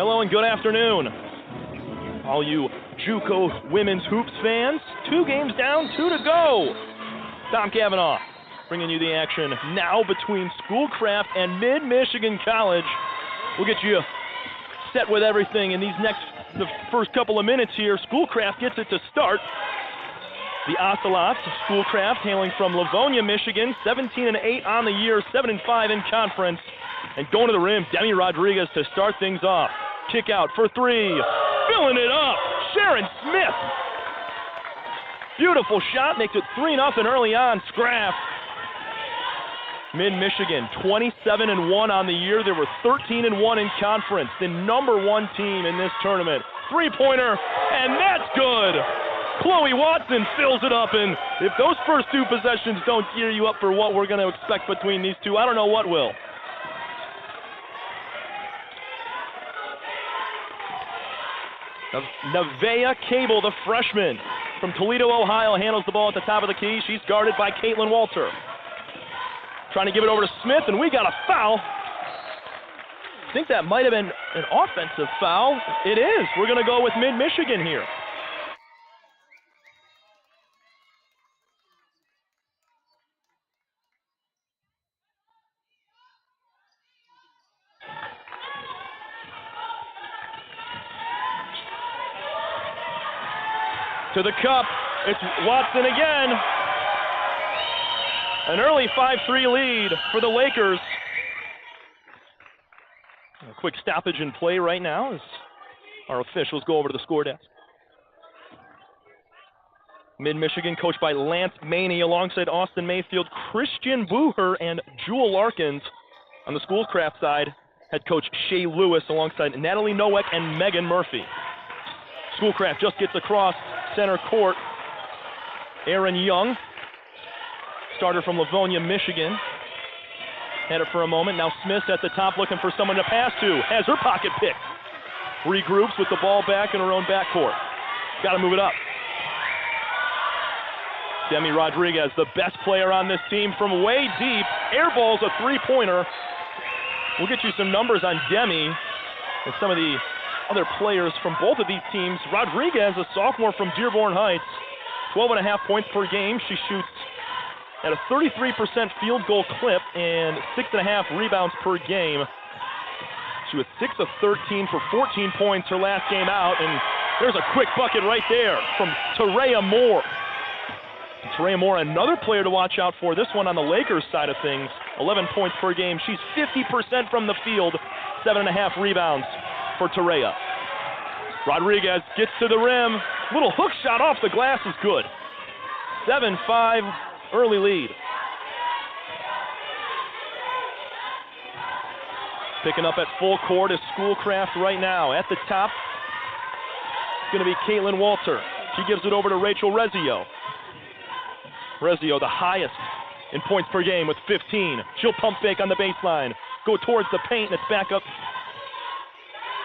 Hello and good afternoon, all you JUCO women's hoops fans. 2 games down, 2 to go. Tom Cavanaugh bringing you the action now between Schoolcraft and Mid-Michigan College. We'll get you set with everything in the first couple of minutes here. Schoolcraft gets it to start. The Ocelots, Schoolcraft, hailing from Livonia, Michigan, 17-8 on the year, 7-5 in conference. And going to the rim, Demi Rodriguez to start things off. Kick out for 3, filling it up, Sharon Smith. Beautiful shot, makes it 3-0 early on. Scraft. Mid-Michigan, 27-1 on the year. They were 13-1 in conference, the #1 team in this tournament. 3-pointer, and that's good. Chloe Watson fills it up, and if those first 2 possessions don't gear you up for what we're going to expect between these two, I don't know what will. Nevaeh Cable, the freshman from Toledo, Ohio, handles the ball at the top of the key. She's guarded by Caitlin Walter. Trying to give it over to Smith, and we got a foul. I think that might have been an offensive foul. It is. We're going to go with Mid-Michigan here. To the cup, it's Watson again. An early 5-3 lead for the Lakers. A quick stoppage in play right now as our officials go over to the score desk. Mid-Michigan, coached by Lance Maney, alongside Austin Mayfield, Christian Booher, and Jewel Larkins. On the Schoolcraft side, head coach Shay Lewis, alongside Natalie Nowak and Megan Murphy. Schoolcraft just gets across center court. Aaron Young, starter from Livonia, Michigan. Had it for a moment. Now Smith at the top looking for someone to pass to. Has her pocket picked. Regroups with the ball back in her own backcourt. Got to move it up. Demi Rodriguez, the best player on this team from way deep. Airballs a 3-pointer. We'll get you some numbers on Demi and some of the other players from both of these teams. Rodriguez, a sophomore from Dearborn Heights, 12.5 points per game. She shoots at a 33% field goal clip and 6.5 rebounds per game. She was 6 of 13 for 14 points her last game out, and there's a quick bucket right there from Terea Moore. Terea Moore, another player to watch out for. This one on the Lakers side of things, 11 points per game. She's 50% from the field, 7.5 rebounds for Terea. Rodriguez gets to the rim. Little hook shot off the glass is good. 7-5 early lead. Picking up at full court is Schoolcraft right now. At the top, it's going to be Caitlin Walter. She gives it over to Rachel Rezio. Rezio, the highest in points per game with 15. She'll pump fake on the baseline. Go towards the paint, and it's back up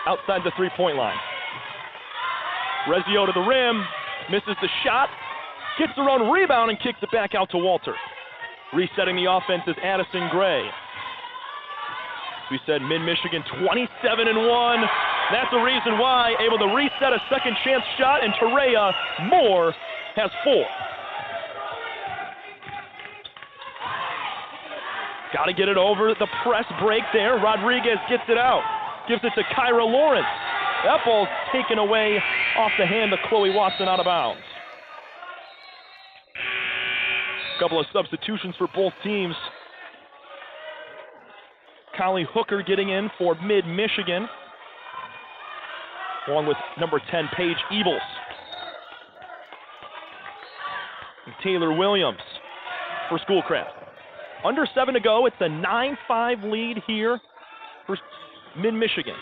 outside the 3-point line. Rezio to the rim, misses the shot, gets her own rebound and kicks it back out to Walter. Resetting the offense is Addison Gray. As we said, Mid-Michigan 27-1. That's the reason why, able to reset a second chance shot, and Terea Moore has 4. Got to get it over the press break there. Rodriguez gets it out. Gives it to Kyra Lawrence. That ball's taken away off the hand of Chloe Watson, out of bounds. A couple of substitutions for both teams. Collie Hooker getting in for Mid-Michigan, along with number 10, Paige Ebles. And Taylor Williams for Schoolcraft. Under 7 to go. It's a 9-5 lead here for Mid-Michigan.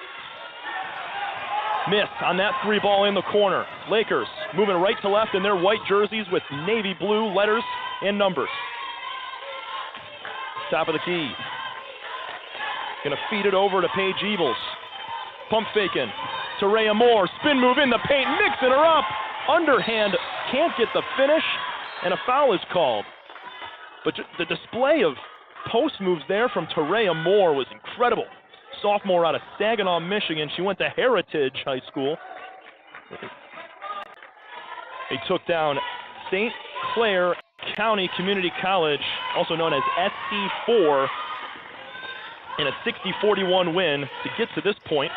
Missed on that 3 ball in the corner. Lakers moving right to left in their white jerseys with navy blue letters and numbers. Top of the key. Gonna feed it over to Paige Ebles. Pump faking. Terea Moore, spin move in the paint, mixing her up. Underhand, can't get the finish, and a foul is called. But the display of post moves there from Terea Moore was incredible. sophomore out of Saginaw, Michigan. She went to Heritage High School. They took down St. Clair County Community College, also known as SC4, in a 60-41 win to get to this point.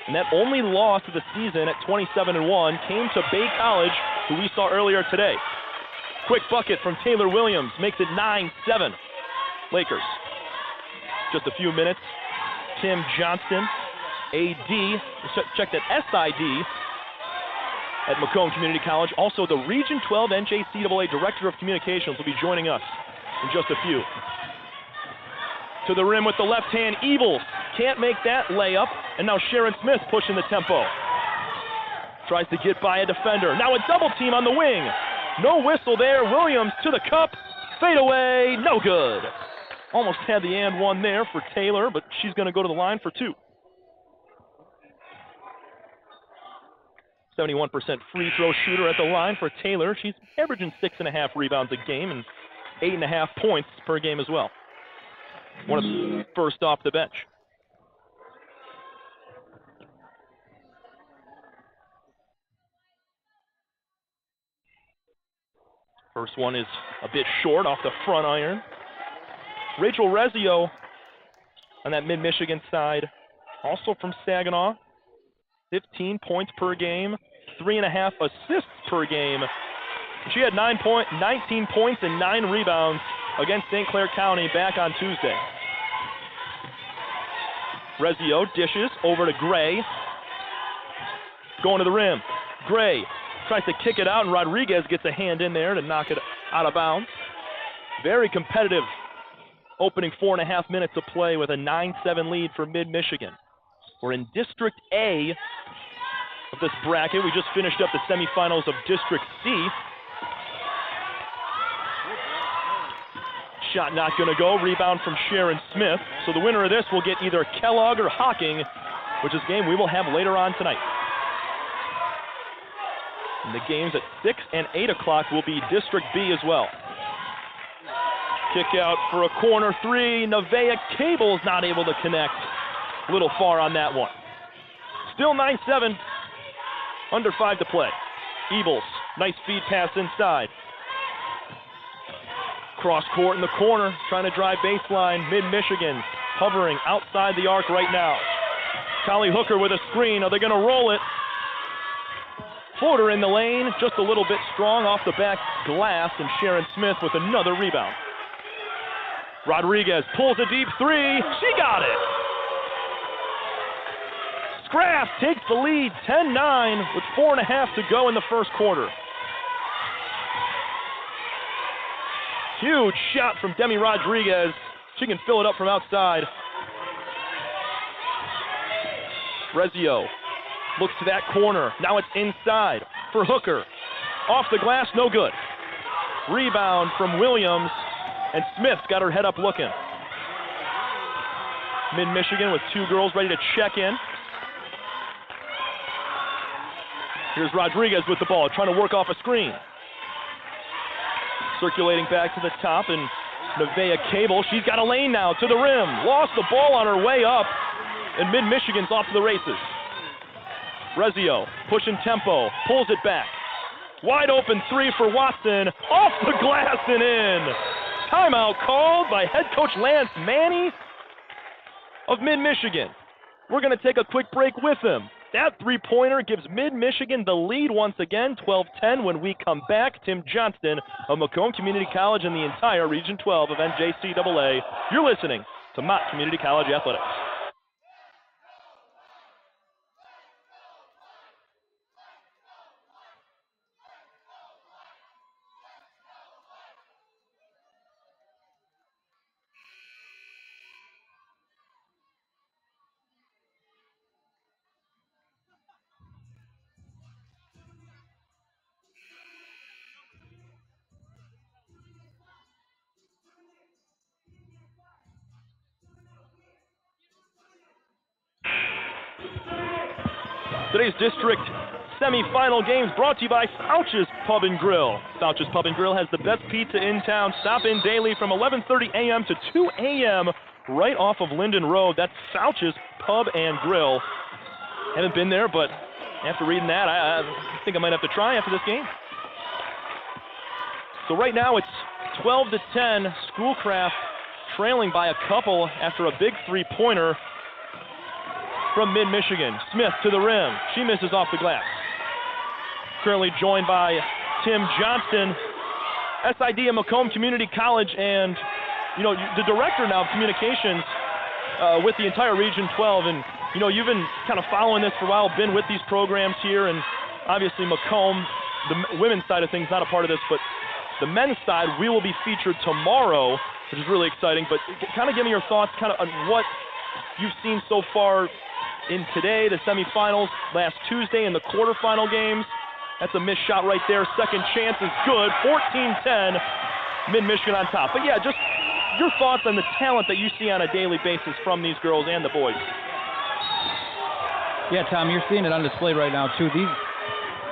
And that only loss of the season at 27-1 came to Bay College, who we saw earlier today. Quick bucket from Taylor Williams makes it 9-7. Lakers. Just a few minutes. Tim Johnston, AD, check that SID at Macomb Community College. Also, the Region 12 NJCAA Director of Communications will be joining us in just a few. To the rim with the left hand, Evils can't make that layup, and now Sharon Smith pushing the tempo. Tries to get by a defender. Now a double team on the wing. No whistle there. Williams to the cup. Fade away, no good. Almost had the and one there for Taylor, but she's going to go to the line for two. 71% free throw shooter at the line for Taylor. She's averaging 6.5 rebounds a game and 8.5 points per game as well. One of the first off the bench. First one is a bit short off the front iron. Rachel Rezio on that mid-Michigan side, also from Saginaw. 15 points per game, 3.5 assists per game. She had 19 points and 9 rebounds against St. Clair County back on Tuesday. Rezio dishes over to Gray. Going to the rim. Gray tries to kick it out, and Rodriguez gets a hand in there to knock it out of bounds. Very competitive opening 4.5 minutes of play with a 9-7 lead for Mid-Michigan. We're in District A of this bracket. We just finished up the semifinals of District C. Shot not going to go. Rebound from Sharon Smith. So the winner of this will get either Kellogg or Hocking, which is a game we will have later on tonight. And the games at 6 and 8 o'clock will be District B as well. Kick out for a corner three. Nevaeh Cable's not able to connect. A little far on that one. Still 9-7. Under 5 to play. Evils, nice feed pass inside. Cross court in the corner, trying to drive baseline. Mid-Michigan hovering outside the arc right now. Collie Hooker with a screen. Are they going to roll it? Floater in the lane, just a little bit strong off the back glass, and Sharon Smith with another rebound. Rodriguez pulls a deep three. She got it. Scraft takes the lead, 10-9, with 4.5 to go in the first quarter. Huge shot from Demi Rodriguez. She can fill it up from outside. Rezio looks to that corner. Now it's inside for Hooker. Off the glass, no good. Rebound from Williams, and Smith's got her head up looking. Mid-Michigan with two girls ready to check in. Here's Rodriguez with the ball, trying to work off a screen. Circulating back to the top, and Nevaeh Cable, she's got a lane now to the rim. Lost the ball on her way up, and Mid-Michigan's off to the races. Rezio pushing tempo, pulls it back. Wide open three for Watson, off the glass and in. Timeout called by head coach Lance Manny of Mid-Michigan. We're going to take a quick break with him. That three-pointer gives Mid-Michigan the lead once again, 12-10. When we come back, Tim Johnston of Macomb Community College and the entire Region 12 of NJCAA. You're listening to Mott Community College Athletics. Today's district semifinal games brought to you by Fouch's Pub and Grill. Fouch's Pub and Grill has the best pizza in town. Stop in daily from 11:30 a.m. to 2 a.m. right off of Linden Road. That's Fouch's Pub and Grill. Haven't been there, but after reading that, I think I might have to try after this game. So right now it's 12-10. Schoolcraft trailing by a couple after a big three-pointer from Mid-Michigan. Smith to the rim. She misses off the glass. Currently joined by Tim Johnston, SID at Macomb Community College, and the director now of communications with the entire Region 12. And you've been kind of following this for a while, been with these programs here, and obviously Macomb, the women's side of things, not a part of this, but the men's side, we will be featured tomorrow, which is really exciting. But kind of give me your thoughts kind of on what you've seen so far in today, the semifinals, last Tuesday in the quarterfinal games. That's a missed shot right there. Second chance is good. 14-10, Mid-Michigan on top. But yeah, just your thoughts on the talent that you see on a daily basis from these girls and the boys. Yeah, Tom, you're seeing it on display right now, too.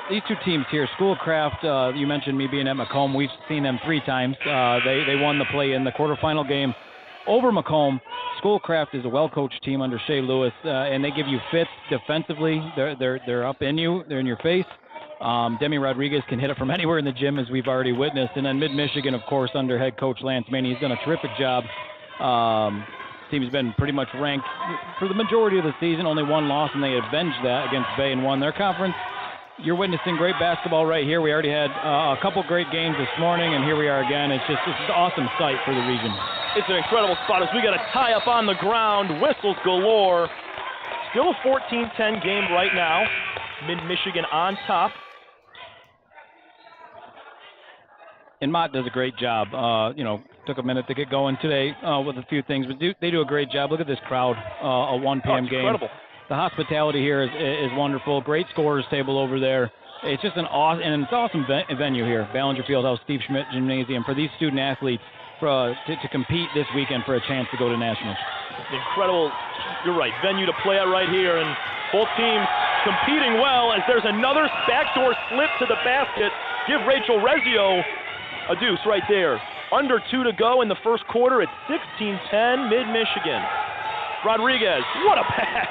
These two teams here, Schoolcraft, you mentioned me being at Macomb. We've seen them 3 times. They won the play in the quarterfinal game over Macomb. Schoolcraft is a well-coached team under Shea Lewis, and they give you fits defensively. They're up in you. They're in your face. Demi Rodriguez can hit it from anywhere in the gym, as we've already witnessed. And then Mid-Michigan, of course, under head coach Lance Maney, he's done a terrific job. Team's been pretty much ranked for the majority of the season, only 1 loss, and they avenged that against Bay and won their conference. You're witnessing great basketball right here. We already had a couple great games this morning, and here we are again. It's an awesome sight for the region. It's an incredible spot as we got a tie up on the ground. Whistles galore. Still a 14-10 game right now. Mid-Michigan on top. And Mott does a great job. Took a minute to get going today with a few things, but they do a great job. Look at this crowd, a 1 p.m. game. Incredible. The hospitality here is wonderful. Great scorers table over there. It's just an awesome venue here. Ballinger Fieldhouse, Steve Schmidt Gymnasium, for these student athletes to compete this weekend for a chance to go to nationals. Incredible, you're right, venue to play at right here, and both teams competing well as there's another backdoor slip to the basket. Give Rachel Rezio a deuce right there. Under 2 to go in the first quarter. It's 16-10 Mid-Michigan. Rodriguez, what a pass.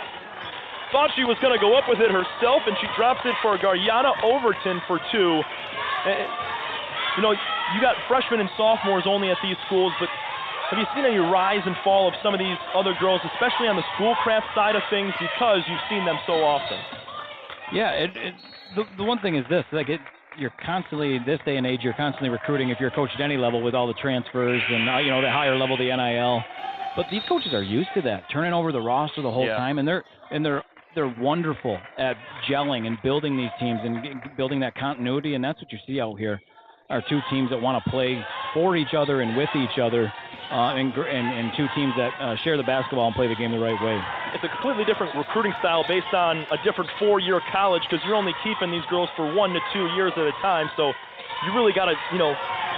Thought she was going to go up with it herself, and she drops it for Garyana Overton for 2. You got freshmen and sophomores only at these schools, but have you seen any rise and fall of some of these other girls, especially on the Schoolcraft side of things, because you've seen them so often? Yeah, the one thing is this, you're constantly, this day and age, you're constantly recruiting if you're a coach at any level with all the transfers and, the higher level, the NIL. But these coaches are used to that, turning over the roster the whole time, and they're wonderful at gelling and building these teams and building that continuity, and that's what you see out here. Are 2 teams that want to play for each other and with each other, and 2 teams that share the basketball and play the game the right way. It's a completely different recruiting style based on a different 4-year college, because you're only keeping these girls for 1 to 2 years at a time. So you really got to,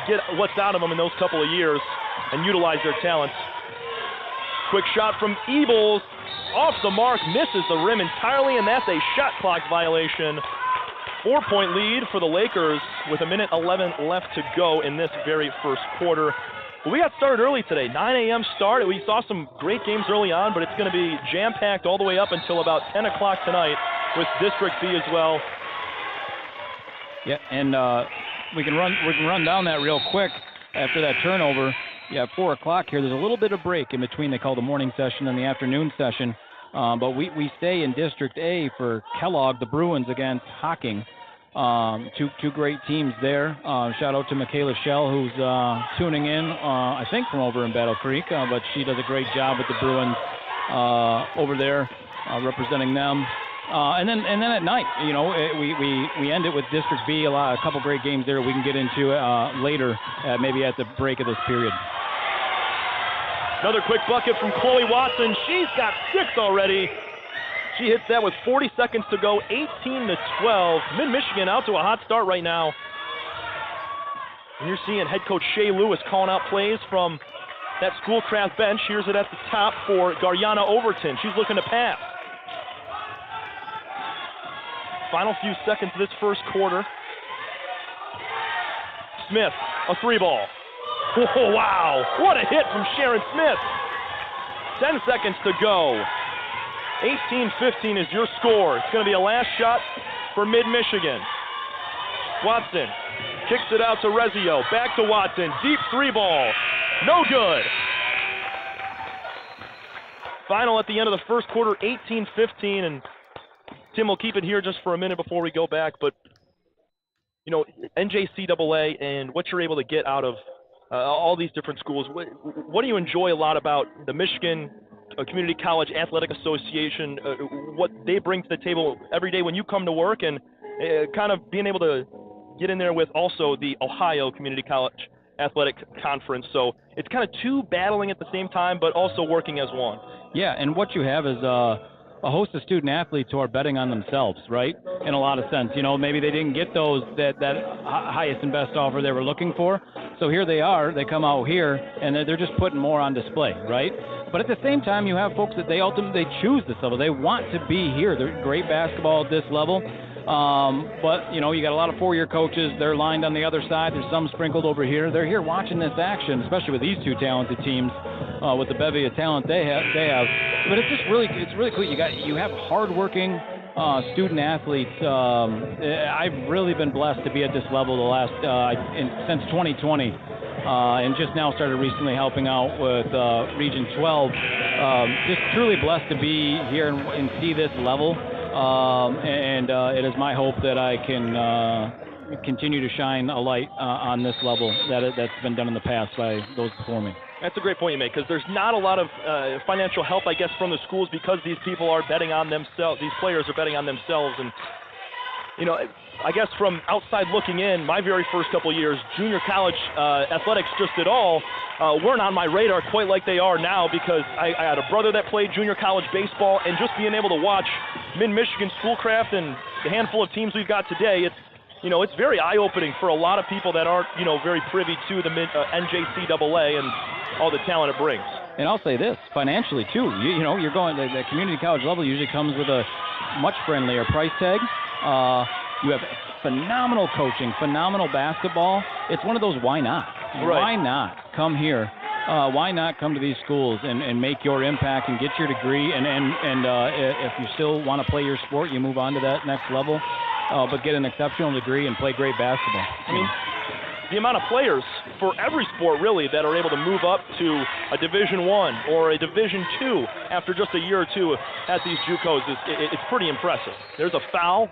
get what's out of them in those couple of years and utilize their talents. Quick shot from Ebles, off the mark, misses the rim entirely, and that's a shot clock violation. 4-point lead for the Lakers with 1:11 left to go in this very first quarter. But we got started early today, 9 a.m. start. We saw some great games early on, but it's going to be jam-packed all the way up until about 10 o'clock tonight with District B as well. Yeah, and we can run down that real quick after that turnover. Yeah, 4 o'clock here. There's a little bit of break in between. They call the morning session and the afternoon session. But we stay in District A for Kellogg, the Bruins against Hocking. Two great teams there. Shout out to Michaela Schell, who's tuning in, I think from over in Battle Creek, but she does a great job with the Bruins over there, representing them. And then at night, we end it with District B. A couple great games there we can get into later, maybe at the break of this period. Another quick bucket from Chloe Watson. She's got 6 already. She hits that with 40 seconds to go, 18-12. Mid-Michigan out to a hot start right now. And you're seeing head coach Shea Lewis calling out plays from that Schoolcraft bench. Here's it at the top for Garyana Overton. She's looking to pass. Final few seconds of this first quarter. Smith, a 3-ball. Oh, wow, what a hit from Sharon Smith. 10 seconds to go. 18-15 is your score. It's going to be a last shot for Mid-Michigan. Watson kicks it out to Rezio. Back to Watson. Deep three ball. No good. Final at the end of the first quarter, 18-15. And Tim will keep it here just for a minute before we go back. But, you know, NJCAA and what you're able to get out of all these different schools. What do you enjoy a lot about the Michigan Community College Athletic Association, what they bring to the table every day when you come to work, and kind of being able to get in there with also the Ohio Community College Athletic Conference. So it's kind of two battling at the same time, but also working as one. Yeah, and what you have is a host of student athletes who are betting on themselves, right? In a lot of sense. You know, maybe they didn't get that highest and best offer they were looking for. So here they are. They come out here, and they're just putting more on display, right? But at the same time, you have folks that they ultimately choose this level. They want to be here. They're great basketball at this level. But, you know, you got a lot of four-year coaches. They're lined on the other side. There's some sprinkled over here. They're here watching this action, especially with these two talented teams, with the bevy of talent they have. But it's just really cool. You have hardworking student athletes. I've really been blessed to be at this level the last since 2020, and just now started recently helping out with Region 12. Just truly blessed to be here and see this level. And it is my hope that I can continue to shine a light on this level that's been done in the past by those before me. That's a great point you make, because there's not a lot of financial help, I guess, from the schools, because these people are betting on themselves. These players are betting on themselves. And, you know, I guess from outside looking in, my very first couple years, junior college athletics just at all weren't on my radar quite like they are now, because I had a brother that played junior college baseball, and just being able to watch Mid-Michigan Schoolcraft and the handful of teams we've got today, it's very eye-opening for a lot of people that aren't, very privy to the NJCAA and all the talent it brings. And I'll say this, financially too, you're going, the community college level usually comes with a much friendlier price tag. You have phenomenal coaching, phenomenal basketball. It's one of those why not? Right. Why not come here? Why not come to these schools and make your impact and get your degree? And if you still want to play your sport, you move on to that next level, but get an exceptional degree and play great basketball. I mean, the amount of players for every sport really that are able to move up to a Division I or a Division II after just a year or two at these JUCOs it's pretty impressive. There's a foul.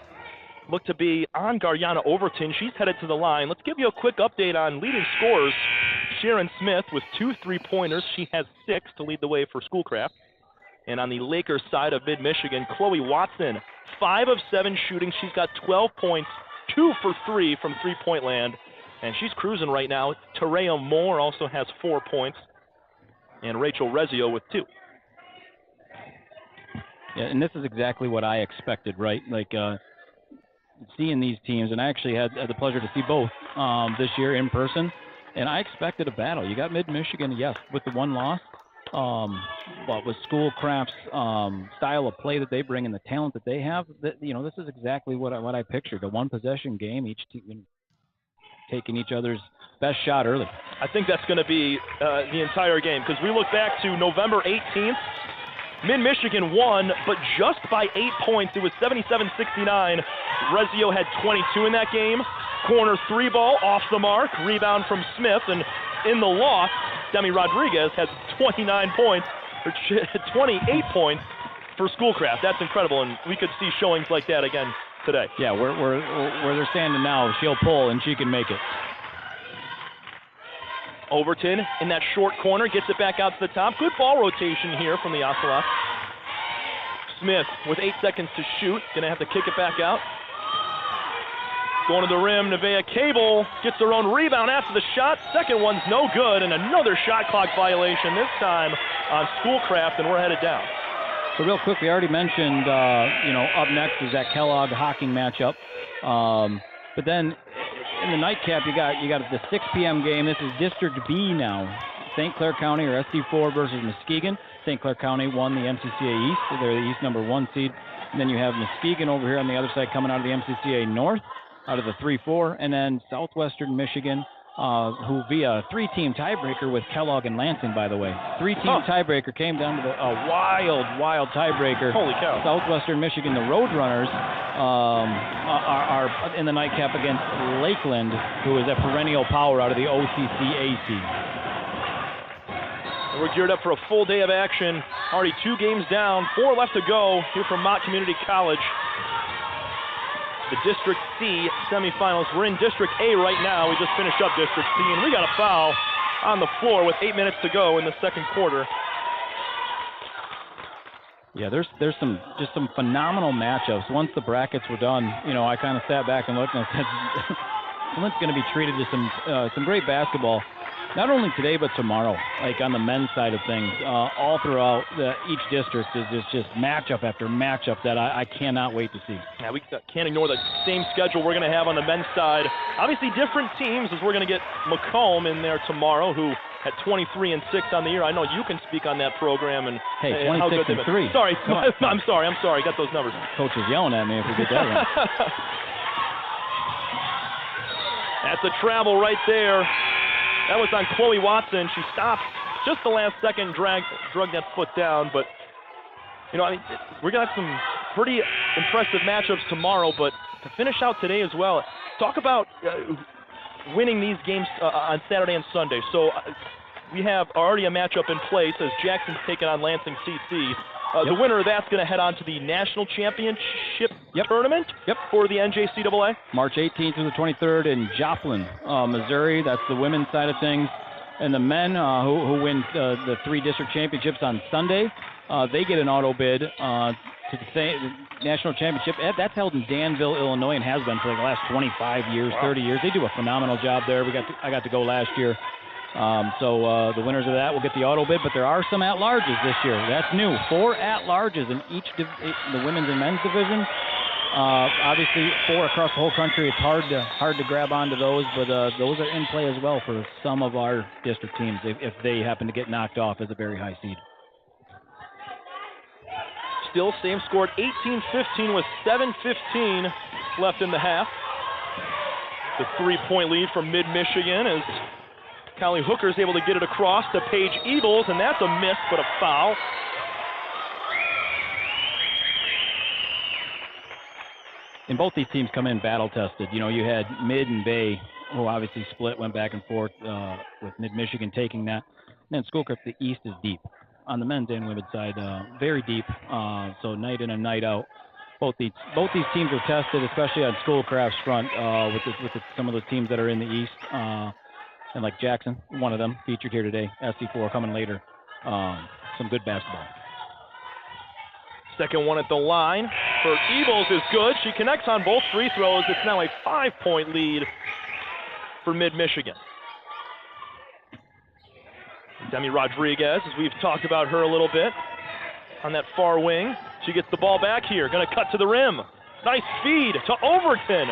Look to be on Garyana Overton. She's headed to the line. Let's give you a quick update on leading scorers. Sharon Smith with 2 3-pointers. She has 6 to lead the way for Schoolcraft. And on the Lakers side of Mid-Michigan, Chloe Watson, 5 of 7 shooting. She's got 12 points, 2 for 3 from three-point land. And she's cruising right now. Terea Moore also has 4 points. And Rachel Rezio with 2. Yeah, and this is exactly what I expected, right? Like, seeing these teams, and I actually had the pleasure to see both this year in person, and I expected a battle. You got Mid-Michigan, yes, with the one loss, but with Schoolcraft's style of play that they bring and the talent that they have, this is exactly what I pictured, a one-possession game, each team taking each other's best shot early. I think that's going to be the entire game, because we look back to November 18th, Mid-Michigan won, but just by 8 points. It was 77-69. Rezio had 22 in that game. Corner 3 ball off the mark. Rebound from Smith. And in the loss, Demi Rodriguez had 29 points, or 28 points for Schoolcraft. That's incredible, and we could see showings like that again today. Yeah, where they're standing now, she'll pull and she can make it. Overton in that short corner, gets it back out to the top. Good ball rotation here from the Ocelots. Smith with 8 seconds to shoot. Gonna have to kick it back out. Going to the rim, Nevaeh Cable gets her own rebound after the shot. Second one's no good, and another shot clock violation, this time on Schoolcraft, and we're headed down. So real quick, we already mentioned, up next is that Kellogg-Hocking matchup. But then in the nightcap, you got the 6 p.m. game. This is District B now. St. Clair County, or SC4, versus Muskegon. St. Clair County won the MCCA East. So they're the East number 1 seed. And then you have Muskegon over here on the other side coming out of the MCCA North, out of the 3-4. And then Southwestern Michigan who via three-team tiebreaker with Kellogg and Lansing, by the way. Three-team tiebreaker came down to a wild tiebreaker. Holy cow. Southwestern Michigan, the Roadrunners, are in the nightcap against Lakeland, who is a perennial power out of the OCCAC. We're geared up for a full day of action. Already 2 games down, 4 left to go here from Mott Community College. The District C semifinals. We're in District A right now. We just finished up District C, and we got a foul on the floor with 8 minutes to go in the second quarter. Yeah, there's some phenomenal matchups. Once the brackets were done, I kind of sat back and looked and I said, someone's going to be treated to some great basketball. Not only today, but tomorrow, like on the men's side of things. All throughout each district is just matchup after matchup that I cannot wait to see. Yeah, we can't ignore the same schedule we're going to have on the men's side. Obviously different teams, as we're going to get Macomb in there tomorrow, who had 23-6 on the year. I know you can speak on that program. And hey, 26-3. Sorry, I'm sorry. I got those numbers. Coach is yelling at me if we get that wrong. That's a travel right there. That was on Chloe Watson. She stopped just the last second, drug that foot down. But, we're going to have some pretty impressive matchups tomorrow. But to finish out today as well, talk about winning these games on Saturday and Sunday. So we have already a matchup in place as Jackson's taking on Lansing CC. The winner of that's going to head on to the national championship tournament for the NJCAA. March 18th through the 23rd in Joplin, Missouri. That's the women's side of things. And the men who win the 3 district championships on Sunday, they get an auto bid to the same national championship. That's held in Danville, Illinois, and has been for the last 25 years, 30 years. They do a phenomenal job there. I got to go last year. So the winners of that will get the auto bid, but there are some at-larges this year. That's new. 4 at-larges in each the women's and men's division. Obviously, 4 across the whole country. It's hard to grab onto those, but those are in play as well for some of our district teams if they happen to get knocked off as a very high seed. Still same score at 18-15 with 7:15 left in the half. The 3-point lead from Mid-Michigan is Callie Hooker's able to get it across to Paige Eagles, and that's a miss, but a foul. And both these teams come in battle-tested. You had Mid and Bay, who obviously split, went back and forth with Mid-Michigan taking that. And then Schoolcraft, the East is deep. On the men's and women's side, very deep. So night in and night out. Both these teams are tested, especially on Schoolcraft's front with some of those teams that are in the East. And like Jackson, one of them featured here today, SC4 coming later. Some good basketball. Second one at the line for Eagles is good. She connects on both free throws. It's now a 5-point lead for Mid-Michigan. Demi Rodriguez, as we've talked about her a little bit, on that far wing. She gets the ball back here, going to cut to the rim. Nice feed to Overton.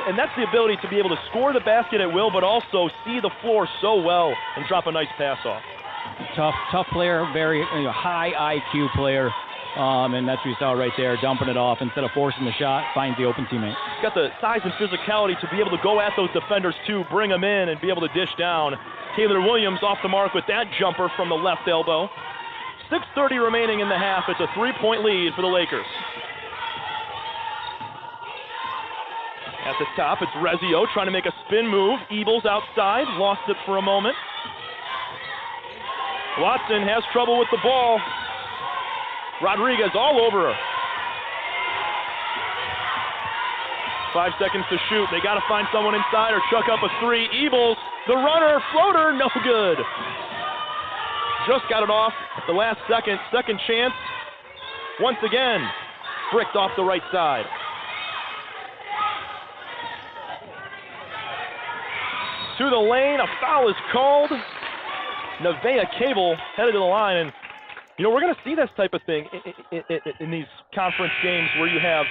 And that's the ability to be able to score the basket at will, but also see the floor so well and drop a nice pass off. Tough player, very high IQ player. And that's what you saw right there, dumping it off. Instead of forcing the shot, finds the open teammate. Got the size and physicality to be able to go at those defenders too, bring them in and be able to dish down. Taylor Williams off the mark with that jumper from the left elbow. 6:30 remaining in the half. It's a 3-point lead for the Lakers. At the top, it's Rezio trying to make a spin move. Ebles outside, lost it for a moment. Watson has trouble with the ball. Rodriguez all over her. 5 seconds to shoot. They got to find someone inside or chuck up a 3. Ebles, the runner, floater, no good. Just got it off at the last second. Second chance. Once again, bricked off the right side. To the lane, a foul is called. Nevaeh Cable headed to the line, and we're going to see this type of thing in these conference games where you have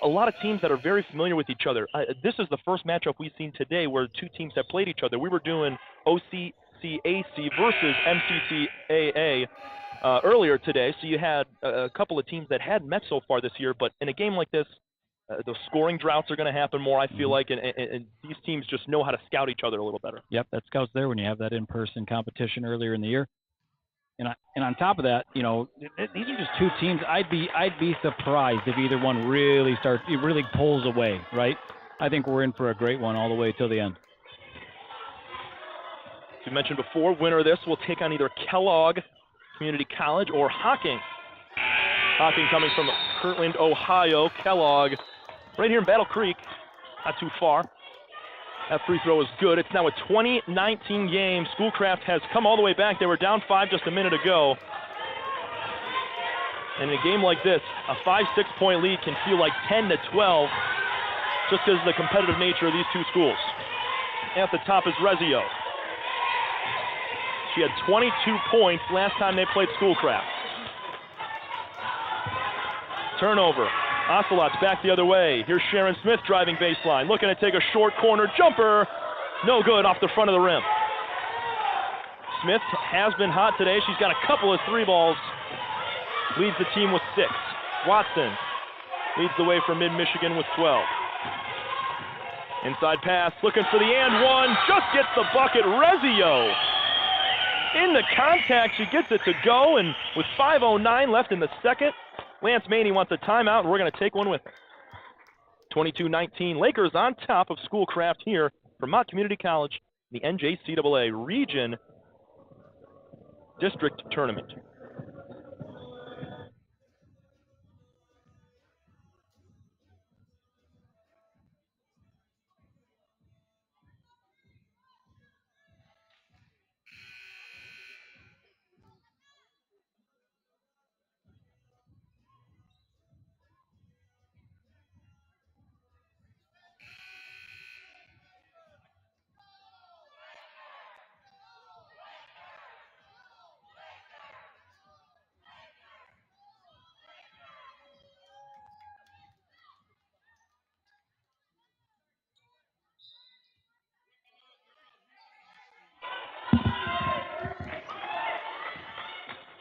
a lot of teams that are very familiar with each other. This is the first matchup we've seen today where 2 teams have played each other. We were doing OCCAC versus MCCAA earlier today, so you had a couple of teams that hadn't met so far this year, but in a game like this, The scoring droughts are going to happen more, I feel like, and these teams just know how to scout each other a little better. Yep, that scout's there when you have that in-person competition earlier in the year. And on top of that, these are just two teams. I'd be surprised if either one really pulls away, right? I think we're in for a great one all the way till the end. As we mentioned before, winner of this will take on either Kellogg Community College or Hocking. Hocking coming from Kirtland, Ohio. Kellogg right here in Battle Creek, not too far. That free throw is good. It's now a 20-19 game. Schoolcraft has come all the way back. They were down 5 just a minute ago. And in a game like this, a 5-6 point lead can feel like 10 to 12 just because of the competitive nature of these two schools. At the top is Rezio. She had 22 points last time they played Schoolcraft. Turnover. Ocelots back the other way. Here's Sharon Smith driving baseline. Looking to take a short corner jumper. No good off the front of the rim. Smith has been hot today. She's got a couple of 3 balls. Leads the team with 6. Watson leads the way for Mid-Michigan with 12. Inside pass, looking for the and one. Just gets the bucket. Rezio in the contact. She gets it to go, and with 5:09 left in the second, Lance Maney wants a timeout, and we're going to take one with it. 22-19, Lakers on top of Schoolcraft here from Mott Community College, the NJCAA Region District Tournament.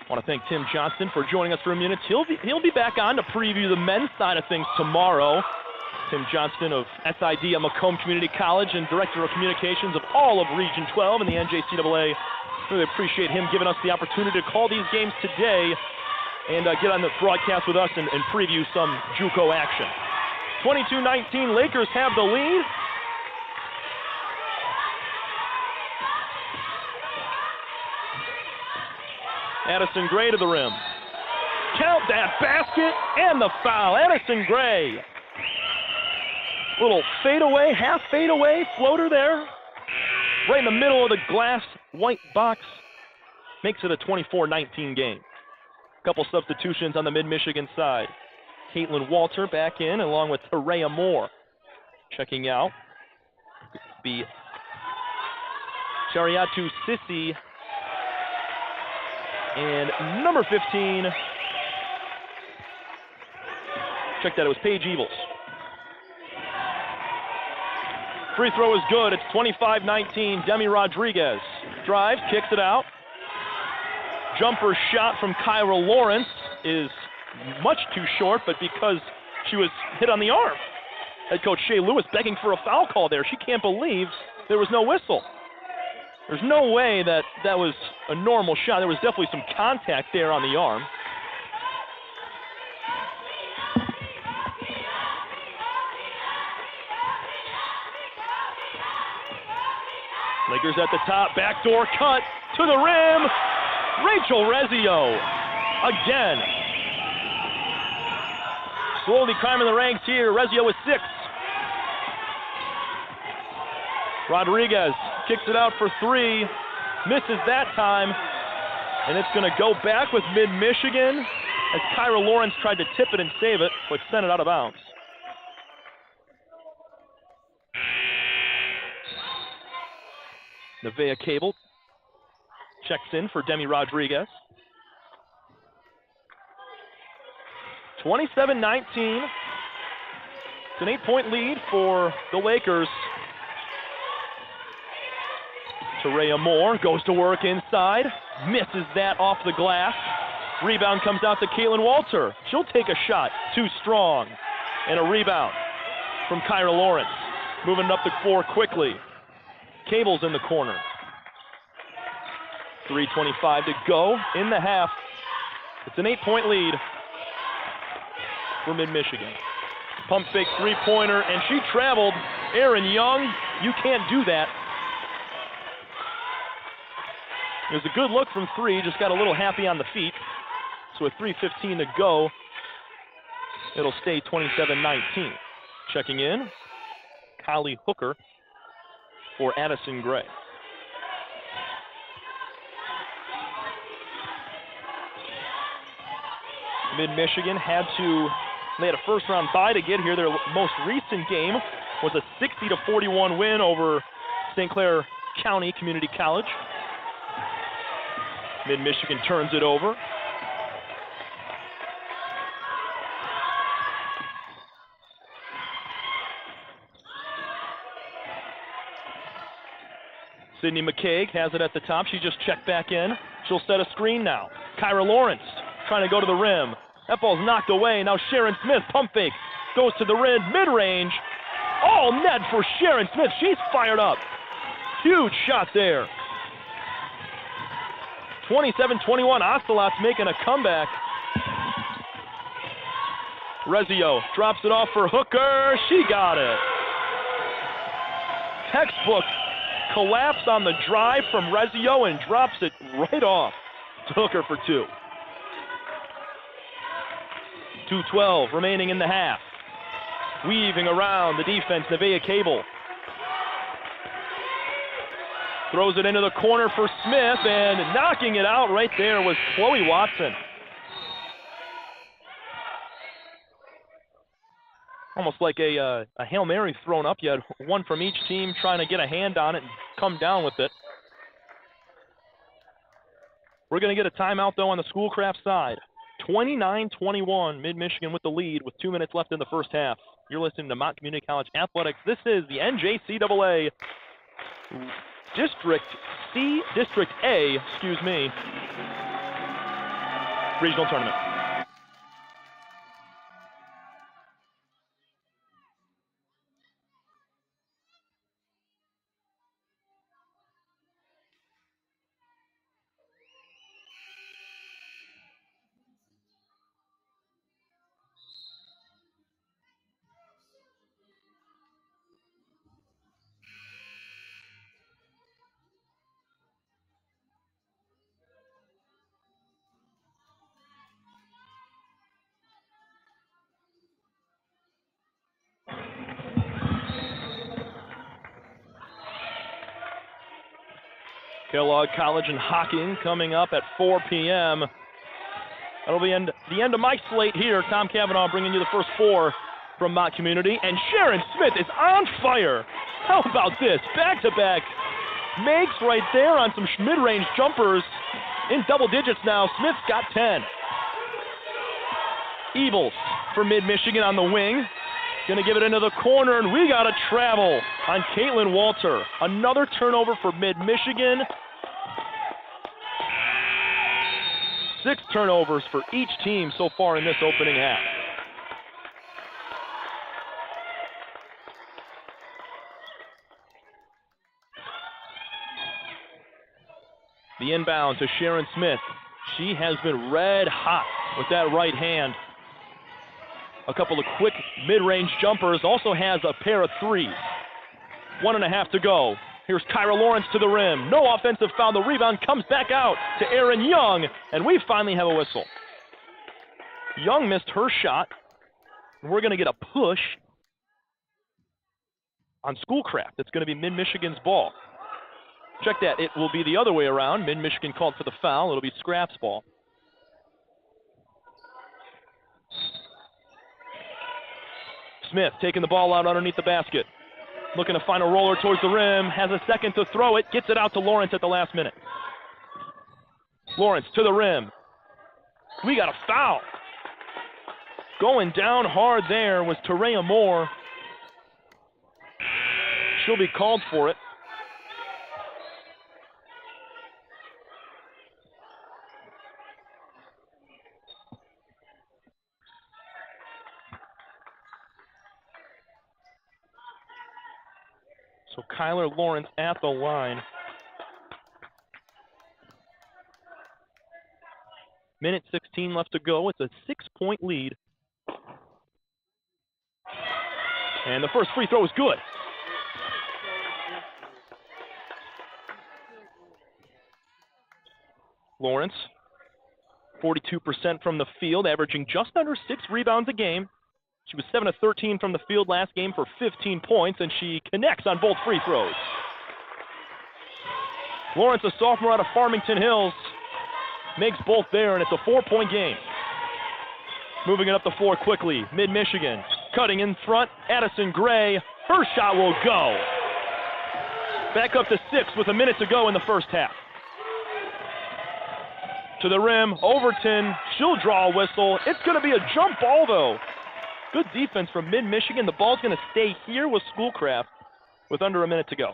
I want to thank Tim Johnston for joining us for a minute. He'll be back on to preview the men's side of things tomorrow. Tim Johnston of SID at Macomb Community College and Director of Communications of all of Region 12 in the NJCAA. Really appreciate him giving us the opportunity to call these games today and get on the broadcast with us and preview some JUCO action. 22-19, Lakers have the lead. Addison Gray to the rim. Count that basket and the foul. Addison Gray. Little fadeaway, half fadeaway floater there. Right in the middle of the glass white box. Makes it a 24-19 game. Couple substitutions on the Mid-Michigan side. Caitlin Walter back in along with Araya Moore. Checking out. Be Chariatu Sissi. And number 15, check that, it was Paige Evils. Free throw is good, it's 25-19, Demi Rodriguez. Drives, kicks it out. Jumper shot from Kyra Lawrence is much too short, but because she was hit on the arm. Head coach Shea Lewis begging for a foul call there. She can't believe there was no whistle. There's no way that was a normal shot. There was definitely some contact there on the arm. Lakers at the top, backdoor cut to the rim. Rachel Rezio again. Slowly climbing the ranks here. Rezio with 6. Rodriguez kicks it out for 3, misses that time, and it's going to go back with Mid-Michigan as Kyra Lawrence tried to tip it and save it, but sent it out of bounds. Nevaeh Cable checks in for Demi Rodriguez. 27-19. It's an 8-point lead for the Lakers. Araya Moore goes to work inside, misses that off the glass. Rebound comes out to Caitlin Walter. She'll take a shot, too strong. And a rebound from Kyra Lawrence. Moving it up the floor quickly. Cable's in the corner. 3:25 to go in the half. It's an 8-point lead for Mid-Michigan. Pump fake three-pointer, and she traveled. Erin Young, you can't do that. It was a good look from three, just got a little happy on the feet. So with 3:15 to go, it'll stay 27-19. Checking in, Kylie Hooker for Addison Gray. Mid-Michigan they had a first-round bye to get here. Their most recent game was a 60-41 win over St. Clair County Community College. Mid-Michigan turns it over. Sydney McCaig has it at the top. She just checked back in. She'll set a screen now. Kyra Lawrence trying to go to the rim. That ball's knocked away. Now Sharon Smith, pump fake, goes to the rim, mid-range. All net for Sharon Smith. She's fired up. Huge shot there. 27-21, Ocelots making a comeback. Rezio drops it off for Hooker. She got it. Textbook collapse on the drive from Rezio and drops it right off to Hooker for two. 2:12 remaining in the half. Weaving around the defense, Nevaeh Cable. Throws it into the corner for Smith, and knocking it out right there was Chloe Watson. Almost like a Hail Mary thrown up. You had one from each team trying to get a hand on it and come down with it. We're going to get a timeout, though, on the Schoolcraft side. 29-21, Mid-Michigan with the lead with 2 minutes left in the first half. You're listening to Mott Community College Athletics. This is the NJCAA District A, regional tournament. Kellogg College and Hocking coming up at 4 p.m. That'll be the end of my slate here. Tom Cavanaugh bringing you the first four from Mott Community. And Sharon Smith is on fire. How about this? Back-to-back makes right there on some mid-range jumpers. In double digits now. Smith's got 10. Ebles for Mid-Michigan on the wing. Gonna give it into the corner, and we got a travel on Caitlin Walter. Another turnover for Mid-Michigan. 6 turnovers for each team so far in this opening half. The inbound to Sharon Smith. She has been red hot with that right hand. A couple of quick mid-range jumpers, also has a pair of threes. 1.5 to go. Here's Kyra Lawrence to the rim. No offensive foul. The rebound comes back out to Erin Young, and we finally have a whistle. Young missed her shot, and we're going to get a push on Schoolcraft. It's going to be Mid-Michigan's ball. Check that. It will be the other way around. Mid-Michigan called for the foul. It'll be Scrapp's ball. Smith taking the ball out underneath the basket. Looking to find a roller towards the rim. Has a second to throw it. Gets it out to Lawrence at the last minute. Lawrence to the rim. We got a foul. Going down hard there was Terea Moore. She'll be called for it. Kyler Lawrence at the line. Minute 16 left to go. It's a 6-point lead. And the first free throw is good. Lawrence, 42% from the field, averaging just under 6 rebounds a game. She was 7 of 13 from the field last game for 15 points, and she connects on both free throws. Lawrence, a sophomore out of Farmington Hills, makes both there, and it's a 4-point game. Moving it up the floor quickly, Mid-Michigan, cutting in front, Addison Gray. Her shot will go. Back up to 6 with a minute to go in the first half. To the rim, Overton, she'll draw a whistle. It's going to be a jump ball, though. Good defense from Mid-Michigan. The ball's going to stay here with Schoolcraft with under a minute to go.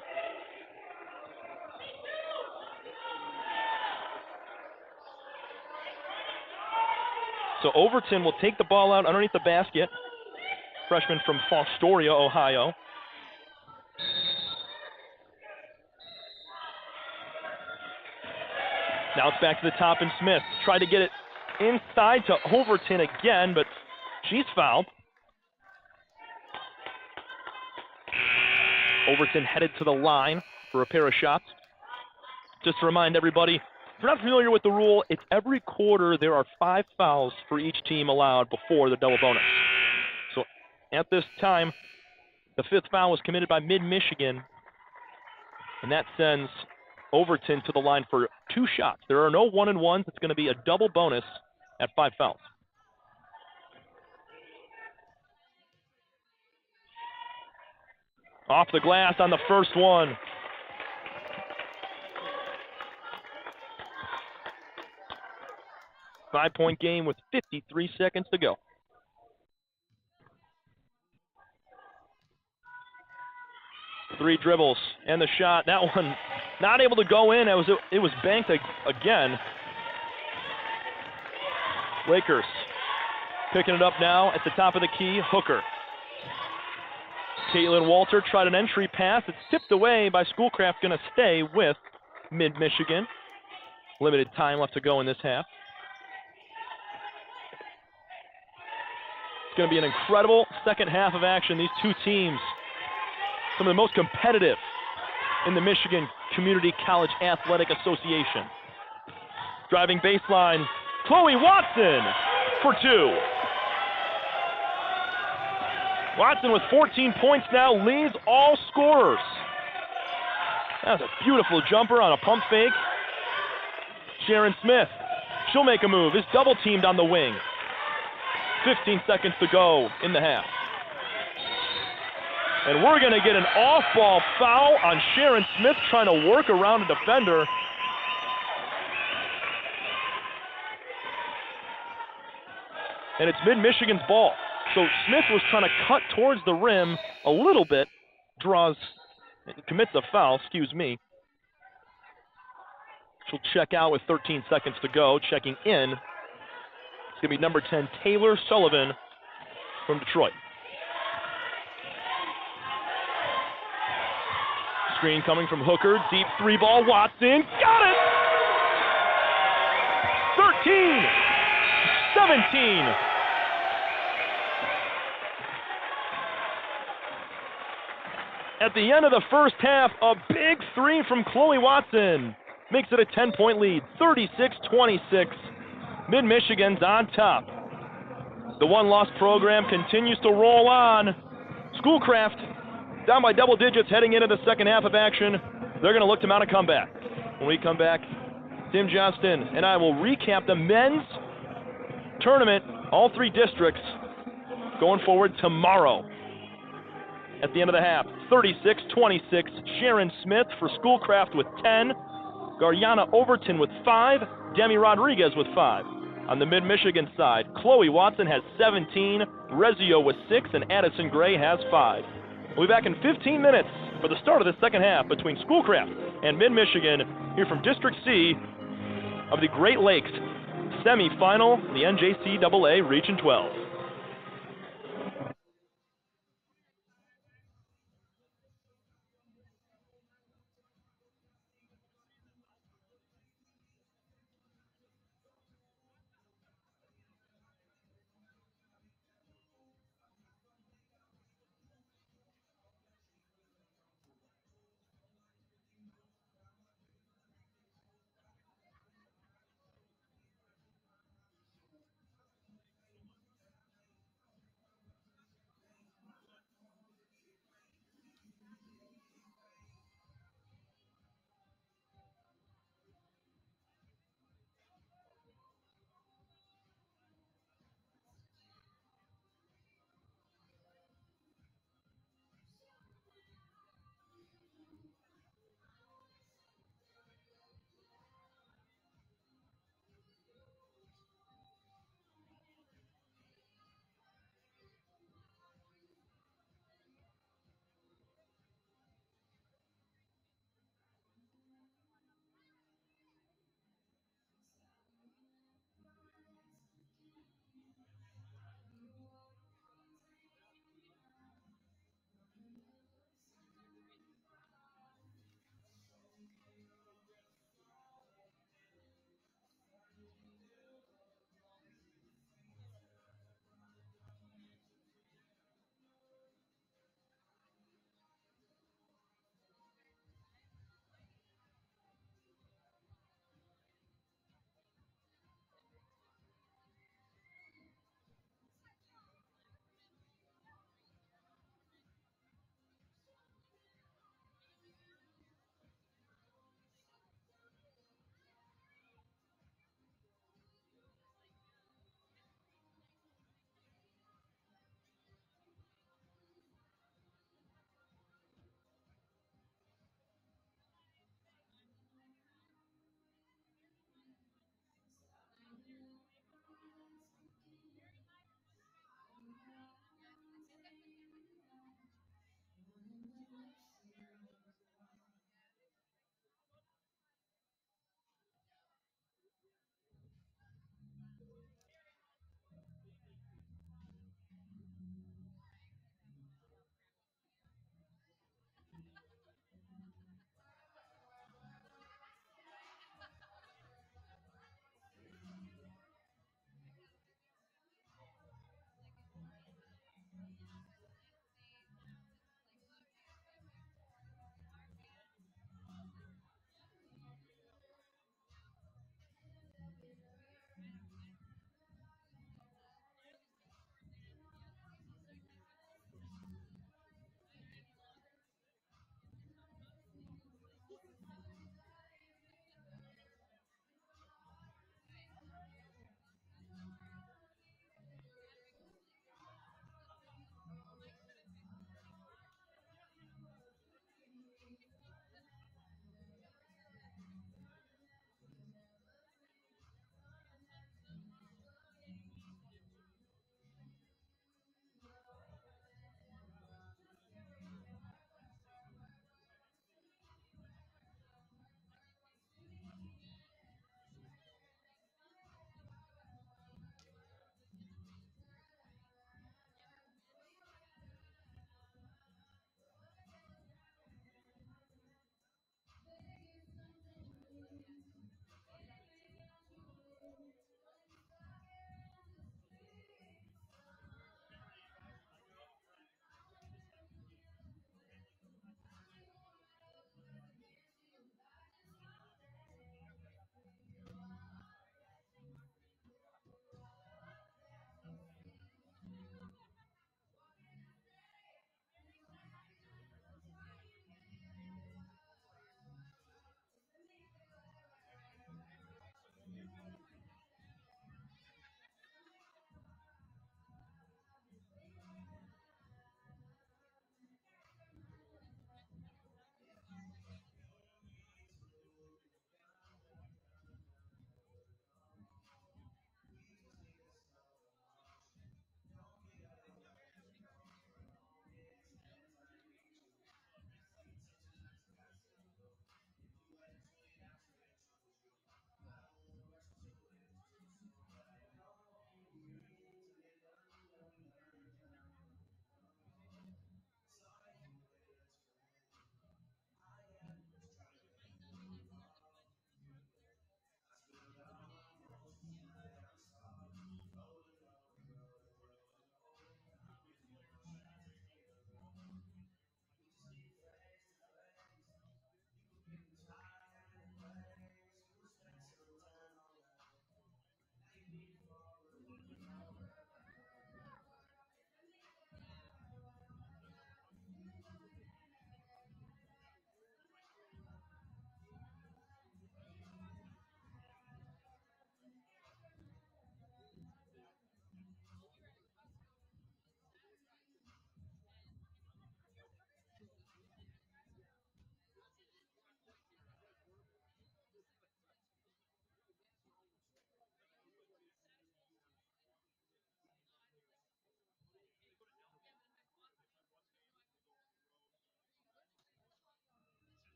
So Overton will take the ball out underneath the basket. Freshman from Fostoria, Ohio. Now it's back to the top, and Smith tried to get it inside to Overton again, but she's fouled. Overton headed to the line for a pair of shots. Just to remind everybody, if you're not familiar with the rule, it's every quarter there are 5 fouls for each team allowed before the double bonus. So at this time, the 5th foul was committed by Mid-Michigan, and that sends Overton to the line for 2 shots. There are no 1-and-1s. It's going to be a double bonus at 5 fouls. Off the glass on the first one. Five-point game with 53 seconds to go. Three dribbles and the shot. That one not able to go in. It was banked again. Lakers picking it up now at the top of the key. Hooker. Caitlin Walter tried an entry pass. It's tipped away by Schoolcraft. Going to stay with Mid-Michigan. Limited time left to go in this half. It's going to be an incredible second half of action. These two teams, some of the most competitive in the Michigan Community College Athletic Association. Driving baseline, Chloe Watson for 2. Watson with 14 points now leads all scorers. That's a beautiful jumper on a pump fake. Sharon Smith, she'll make a move, is double teamed on the wing. 15 seconds to go in the half. And we're going to get an off-ball foul on Sharon Smith trying to work around a defender. And it's Mid-Michigan's ball. So Smith was trying to cut towards the rim a little bit, commits a foul, excuse me. She'll check out with 13 seconds to go. Checking in, it's going to be number 10, Taylor Sullivan from Detroit. Screen coming from Hooker, deep 3-ball, Watson, got it! 13-17. At the end of the first half, a big 3 from Chloe Watson makes it a 10-point lead, 36-26. Mid-Michigan's on top. The one-loss program continues to roll on. Schoolcraft down by double digits heading into the second half of action. They're going to look to mount a comeback. When we come back, Tim Johnston and I will recap the men's tournament, all 3 districts, going forward tomorrow. At the end of the half, 36-26, Sharon Smith for Schoolcraft with 10, Garyana Overton with 5, Demi Rodriguez with 5. On the Mid-Michigan side, Chloe Watson has 17, Rezio with 6, and Addison Gray has 5. We'll be back in 15 minutes for the start of the second half between Schoolcraft and Mid-Michigan here from District C of the Great Lakes Semifinal, the NJCAA Region 12.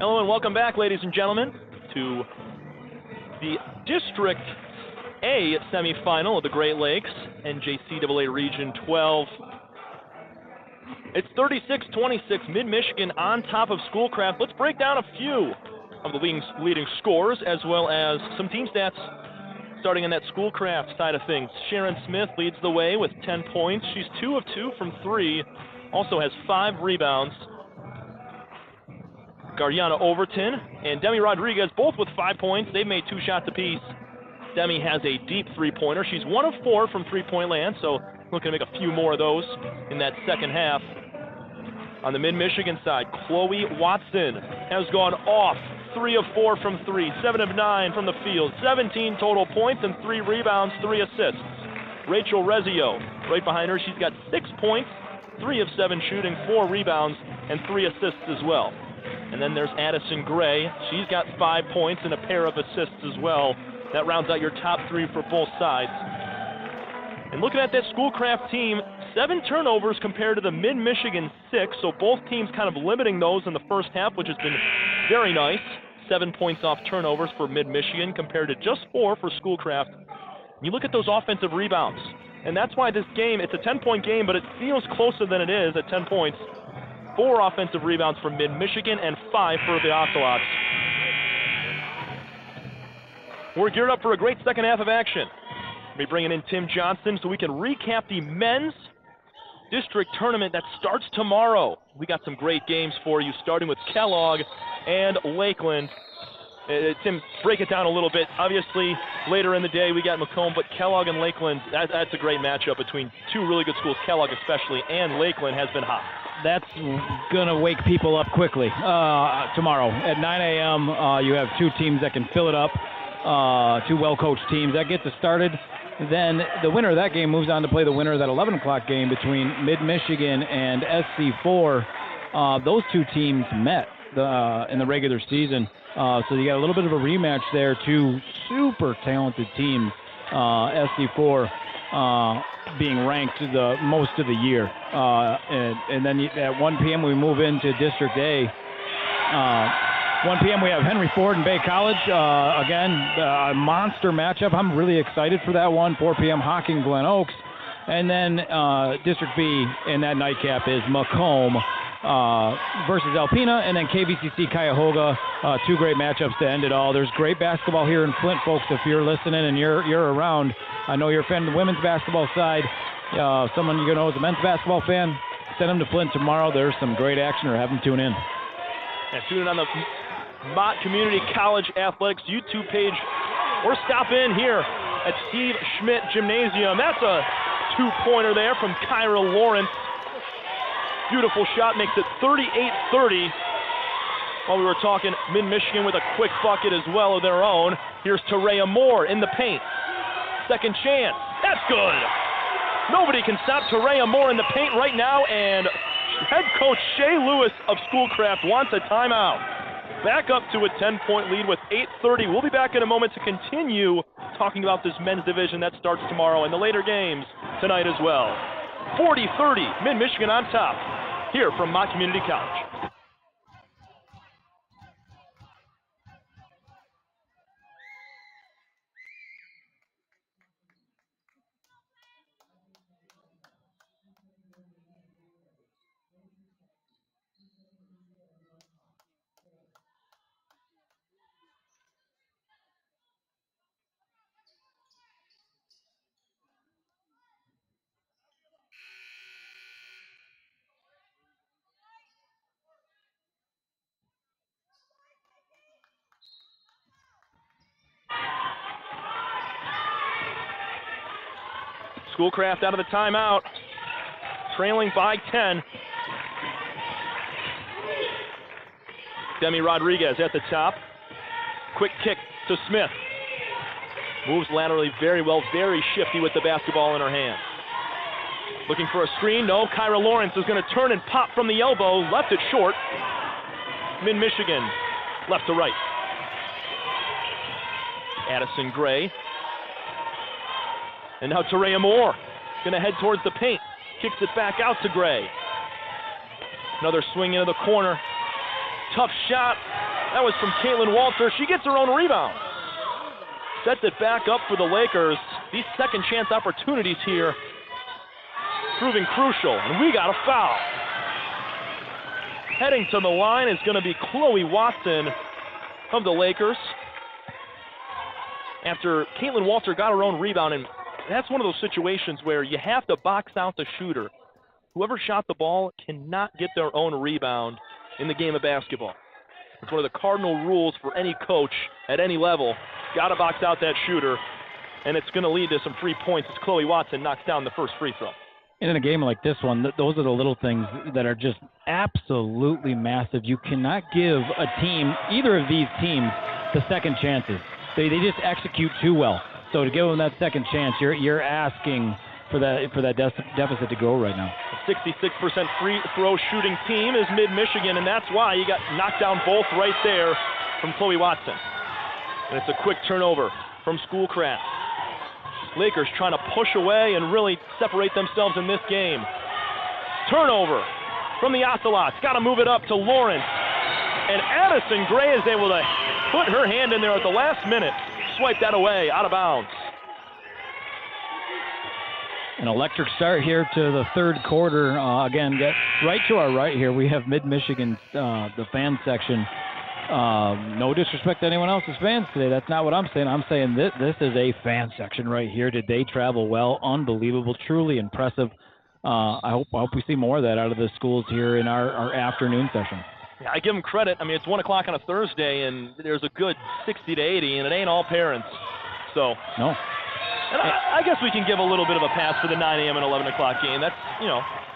Hello and welcome back, ladies and gentlemen, to the District A semifinal of the Great Lakes, NJCAA Region 12. It's 36-26, Mid-Michigan on top of Schoolcraft. Let's break down a few of the leading scores, as well as some team stats, starting on that Schoolcraft side of things. Sharon Smith leads the way with 10 points. She's 2 of 2 from 3, also has 5 rebounds. Gardiana Overton and Demi Rodriguez both with 5 points. They've made 2 shots apiece. Demi has a deep three-pointer. She's 1 of 4 from three-point land, so looking to make a few more of those in that second half. On the Mid-Michigan side, Chloe Watson has gone off. 3 of 4 from 3, 7 of 9 from the field, 17 total points and 3 rebounds, 3 assists. Rachel Rezio, right behind her, she's got 6 points, 3 of 7 shooting, 4 rebounds, and 3 assists as well. And then there's Addison Gray. She's got 5 points and a pair of assists as well. That rounds out your top 3 for both sides. And looking at that Schoolcraft team, 7 turnovers compared to the Mid-Michigan 6, so both teams kind of limiting those in the first half, which has been very nice. 7 points off turnovers for Mid-Michigan compared to just 4 for Schoolcraft. You look at those offensive rebounds, and that's why this game, it's a 10-point game, but it feels closer than it is at 10 points. 4 offensive rebounds for Mid-Michigan and 5 for the Ocelots. We're geared up for a great second half of action. We'll be bringing in Tim Johnson so we can recap the men's district tournament that starts tomorrow. We got some great games for you, starting with Kellogg and Lakeland. Tim, break it down a little bit. Obviously, later in the day we got Macomb, but Kellogg and Lakeland, that's a great matchup between 2 really good schools. Kellogg especially, and Lakeland has been hot. That's going to wake people up quickly. Tomorrow at 9 a.m., you have 2 teams that can fill it up, 2 well-coached teams. That gets us started. Then the winner of that game moves on to play the winner of that 11 o'clock game between Mid-Michigan and SC4. Those 2 teams met in the regular season. So you got a little bit of a rematch there. 2 super talented teams. SC4 being ranked the most of the year. And then at 1 p.m. we move into District A. 1 p.m. we have Henry Ford and Bay College. Again, a monster matchup. I'm really excited for that one. 4 p.m. Hocking Glen Oaks. And then District B in that nightcap is Macomb versus Alpena, and then KVCC Cuyahoga. 2 great matchups to end it all. There's great basketball here in Flint, folks. If you're listening and you're around, I know you're a fan of the women's basketball side. Someone you know is a men's basketball fan, send them to Flint tomorrow. There's some great action, or have them tune in. And tune in on the Mott Community College Athletics YouTube page, or stop in here at Steve Schmidt Gymnasium. That's a 2-pointer there from Kyra Lawrence. Beautiful shot, makes it 38-30. While we were talking, Mid-Michigan with a quick bucket as well of their own. Here's Terea Moore in the paint. Second chance. That's good. Nobody can stop Terea Moore in the paint right now, and head coach Shay Lewis of Schoolcraft wants a timeout. Back up to a 10-point lead with 8:30. We'll be back in a moment to continue talking about this men's division that starts tomorrow and the later games tonight as well. 40-30, Mid-Michigan on top, here from Mott Community College. Schoolcraft out of the timeout, trailing by 10. Demi Rodriguez at the top. Quick kick to Smith. Moves laterally very well, very shifty with the basketball in her hand. Looking for a screen, no. Kyra Lawrence is going to turn and pop from the elbow, left it short. Mid-Michigan, left to right. Addison Gray. And now Terea Moore, going to head towards the paint. Kicks it back out to Gray. Another swing into the corner. Tough shot, That was from Caitlin Walter. She gets her own rebound. Sets it back up for the Lakers. These second chance opportunities here proving crucial, and we got a foul. Heading to the line is going to be Chloe Watson of the Lakers. After Caitlin Walter got her own rebound, and that's one of those situations where you have to box out the shooter. Whoever shot the ball cannot get their own rebound in the game of basketball. It's one of the cardinal rules for any coach at any level. Got to box out that shooter, and it's going to lead to some free points as Chloe Watson knocks down the first free throw. And in a game like this one, those are the little things that are just absolutely massive. You cannot give a team, either of these teams, the second chances. They just execute too well. So to give them that second chance, you're asking for that deficit to go right now. A 66% free throw shooting team is Mid-Michigan, and that's why you got knocked down both right there from Chloe Watson. And it's a quick turnover from Schoolcraft. Lakers trying to push away and really separate themselves in this game. Turnover from the Ocelots. Got to move it up to Lawrence. And Addison Gray is able to put her hand in there at the last minute. Swipe that away, out of bounds. An electric start here to the third quarter. Again, get right to our right here. We have Mid-Michigan, the fan section. No disrespect to anyone else's fans today. That's not what I'm saying. I'm saying this is a fan section right here. Did they travel well? Unbelievable. Truly impressive. I hope we see more of that out of the schools here in our afternoon session. Yeah, I give them credit. I mean, it's 1 o'clock on a Thursday, and there's a good 60 to 80, and it ain't all parents. So. No. And I guess we can give a little bit of a pass for the 9 a.m. and 11 o'clock game. That's, a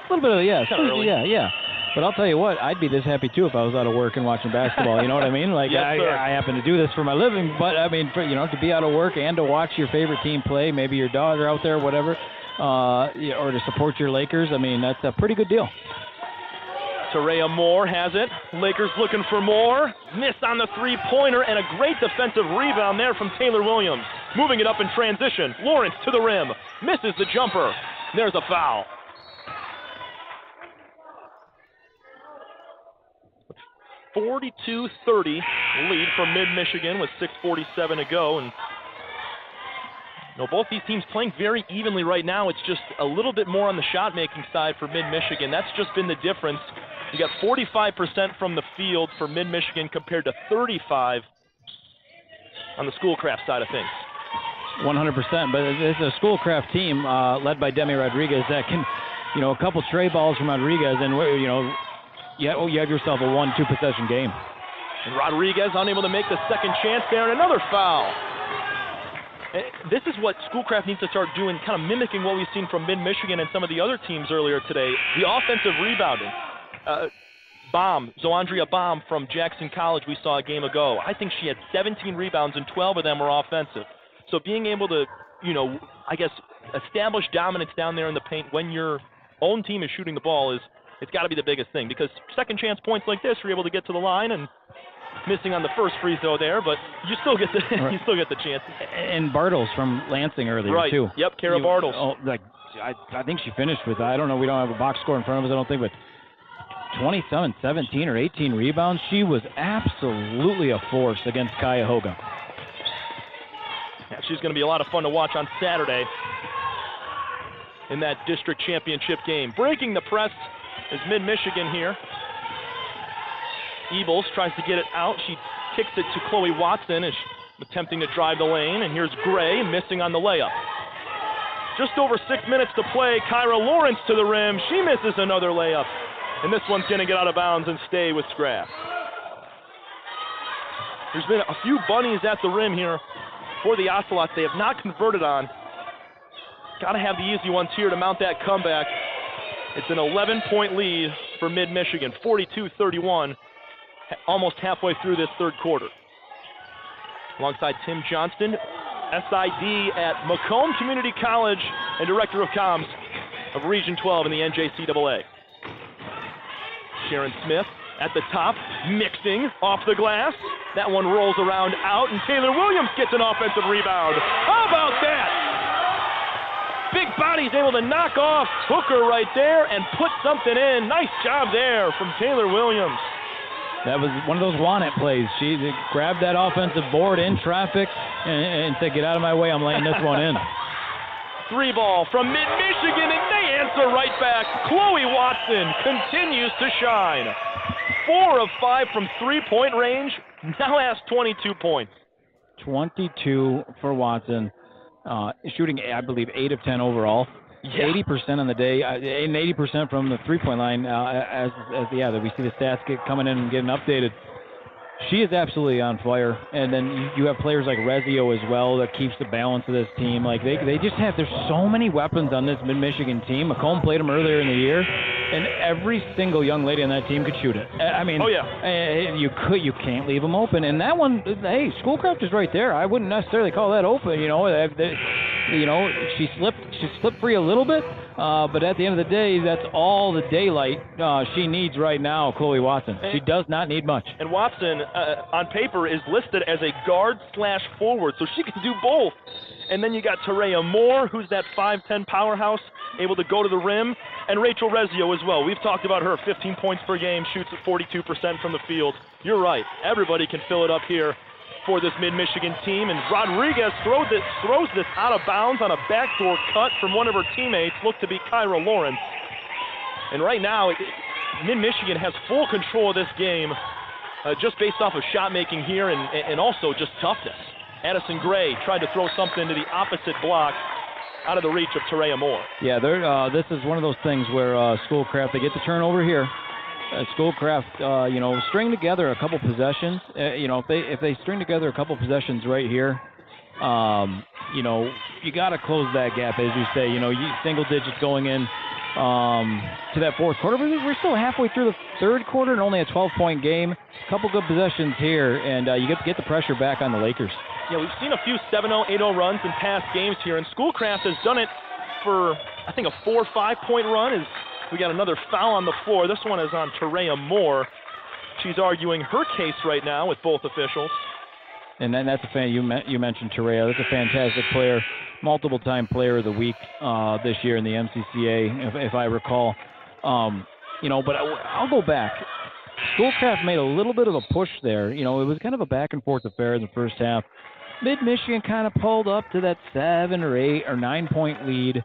little bit of, early. Yeah. But I'll tell you what, I'd be this happy too if I was out of work and watching basketball. You know what I mean? Like, yes, I happen to do this for my living, but I mean, to be out of work and to watch your favorite team play, maybe your daughter out there, whatever, or to support your Lakers, I mean, that's a pretty good deal. Tareya Moore has it. Lakers looking for more. Miss on the three-pointer, and a great defensive rebound there from Taylor Williams. Moving it up in transition. Lawrence to the rim. Misses the jumper. There's a foul. 42-30 lead for Mid-Michigan with 6:47 to go. And both these teams playing very evenly right now. It's just a little bit more on the shot-making side for Mid-Michigan. That's just been the difference. You got 45% from the field for Mid-Michigan compared to 35% on the Schoolcraft side of things. 100%, but it's a Schoolcraft team led by Demi Rodriguez that can, a couple stray balls from Rodriguez, and you have yourself a 1-2 possession game. And Rodriguez unable to make the second chance there, and another foul. This is what Schoolcraft needs to start doing, kind of mimicking what we've seen from Mid-Michigan and some of the other teams earlier today. The offensive rebounding. Zoandria Baum from Jackson College we saw a game ago. I think she had 17 rebounds and 12 of them were offensive. So being able to, establish dominance down there in the paint when your own team is shooting the ball it's got to be the biggest thing, because second chance points like this, you're able to get to the line, and missing on the first free throw there, but you still get the you still get the chance. And Bartles from Lansing earlier too. Yep, Kara Bartles. I think she finished with, I don't know, we don't have a box score in front of us, I don't think, but 27, 17 or 18 rebounds. She was absolutely a force against Cuyahoga. Yeah, she's going to be a lot of fun to watch on Saturday in that district championship game. Breaking the press is Mid-Michigan here. Ebles tries to get it out. She kicks it to Chloe Watson as she's attempting to drive the lane. And here's Gray missing on the layup. Just over 6 minutes to play. Kyra Lawrence to the rim. She misses another layup. And this one's going to get out of bounds and stay with Scrap. There's been a few bunnies at the rim here for the Ocelots. They have not converted on. Got to have the easy ones here to mount that comeback. It's an 11-point lead for Mid-Michigan, 42-31, almost halfway through this third quarter. Alongside Tim Johnston, SID at Macomb Community College and Director of Comms of Region 12 in the NJCAA. Sharon Smith at the top, mixing off the glass. That one rolls around out, and Taylor Williams gets an offensive rebound. How about that? Big body's able to knock off Hooker right there and put something in. Nice job there from Taylor Williams. That was one of those want-it plays. She grabbed that offensive board in traffic and said, get out of my way, I'm laying this one in. 3 ball from mid-Michigan, and they answer right back. Chloe Watson continues to shine. 4 of 5 from three-point range, now has 22 points. 22 for Watson, shooting, I believe, 8 of 10 overall. Yeah. 80% on the day, and 80% from the three-point line. As we see the stats coming in and getting updated. She is absolutely on fire. And then you have players like Rezio as well that keeps the balance of this team. Like they just have. There's so many weapons on this Mid-Michigan team. Macomb played them earlier in the year, and every single young lady on that team could shoot it. I mean, oh yeah, you can't leave them open. And that one, hey, Schoolcraft is right there. I wouldn't necessarily call that open. She slipped free a little bit, but at the end of the day, that's all the daylight she needs right now, Chloe Watson. She does not need much. And Watson, on paper, is listed as a guard/forward, so she can do both. And then you got Terea Moore, who's that 5'10 powerhouse, able to go to the rim, and Rachel Rezio as well. We've talked about her, 15 points per game, shoots at 42% from the field. You're right, everybody can fill it up here for this Mid-Michigan team, and Rodriguez throws this out of bounds on a backdoor cut from one of her teammates, looked to be Kyra Lawrence. And right now, Mid-Michigan has full control of this game, just based off of shot making here and also just toughness. Addison Gray tried to throw something to the opposite block, out of the reach of Terea Moore. Yeah, this is one of those things where Schoolcraft, they get the turnover here. Schoolcraft, string together a couple possessions. If they string together a couple possessions right here, you got to close that gap, as you say. Single digits going in to that fourth quarter. But we're still halfway through the third quarter and only a 12-point game. A couple good possessions here, and you get the pressure back on the Lakers. Yeah, we've seen a few 7-0, 8-0 runs in past games here, and Schoolcraft has done it for, I think, a 4 or 5-point run. We got another foul on the floor. This one is on Terea Moore. She's arguing her case right now with both officials. And then that's a fan. You mentioned Terea. That's a fantastic player, multiple-time player of the week this year in the MCCA, if I recall. But I'll go back. Schoolcraft made a little bit of a push there. It was kind of a back-and-forth affair in the first half. Mid-Michigan kind of pulled up to that 7 or 8 or 9-point lead.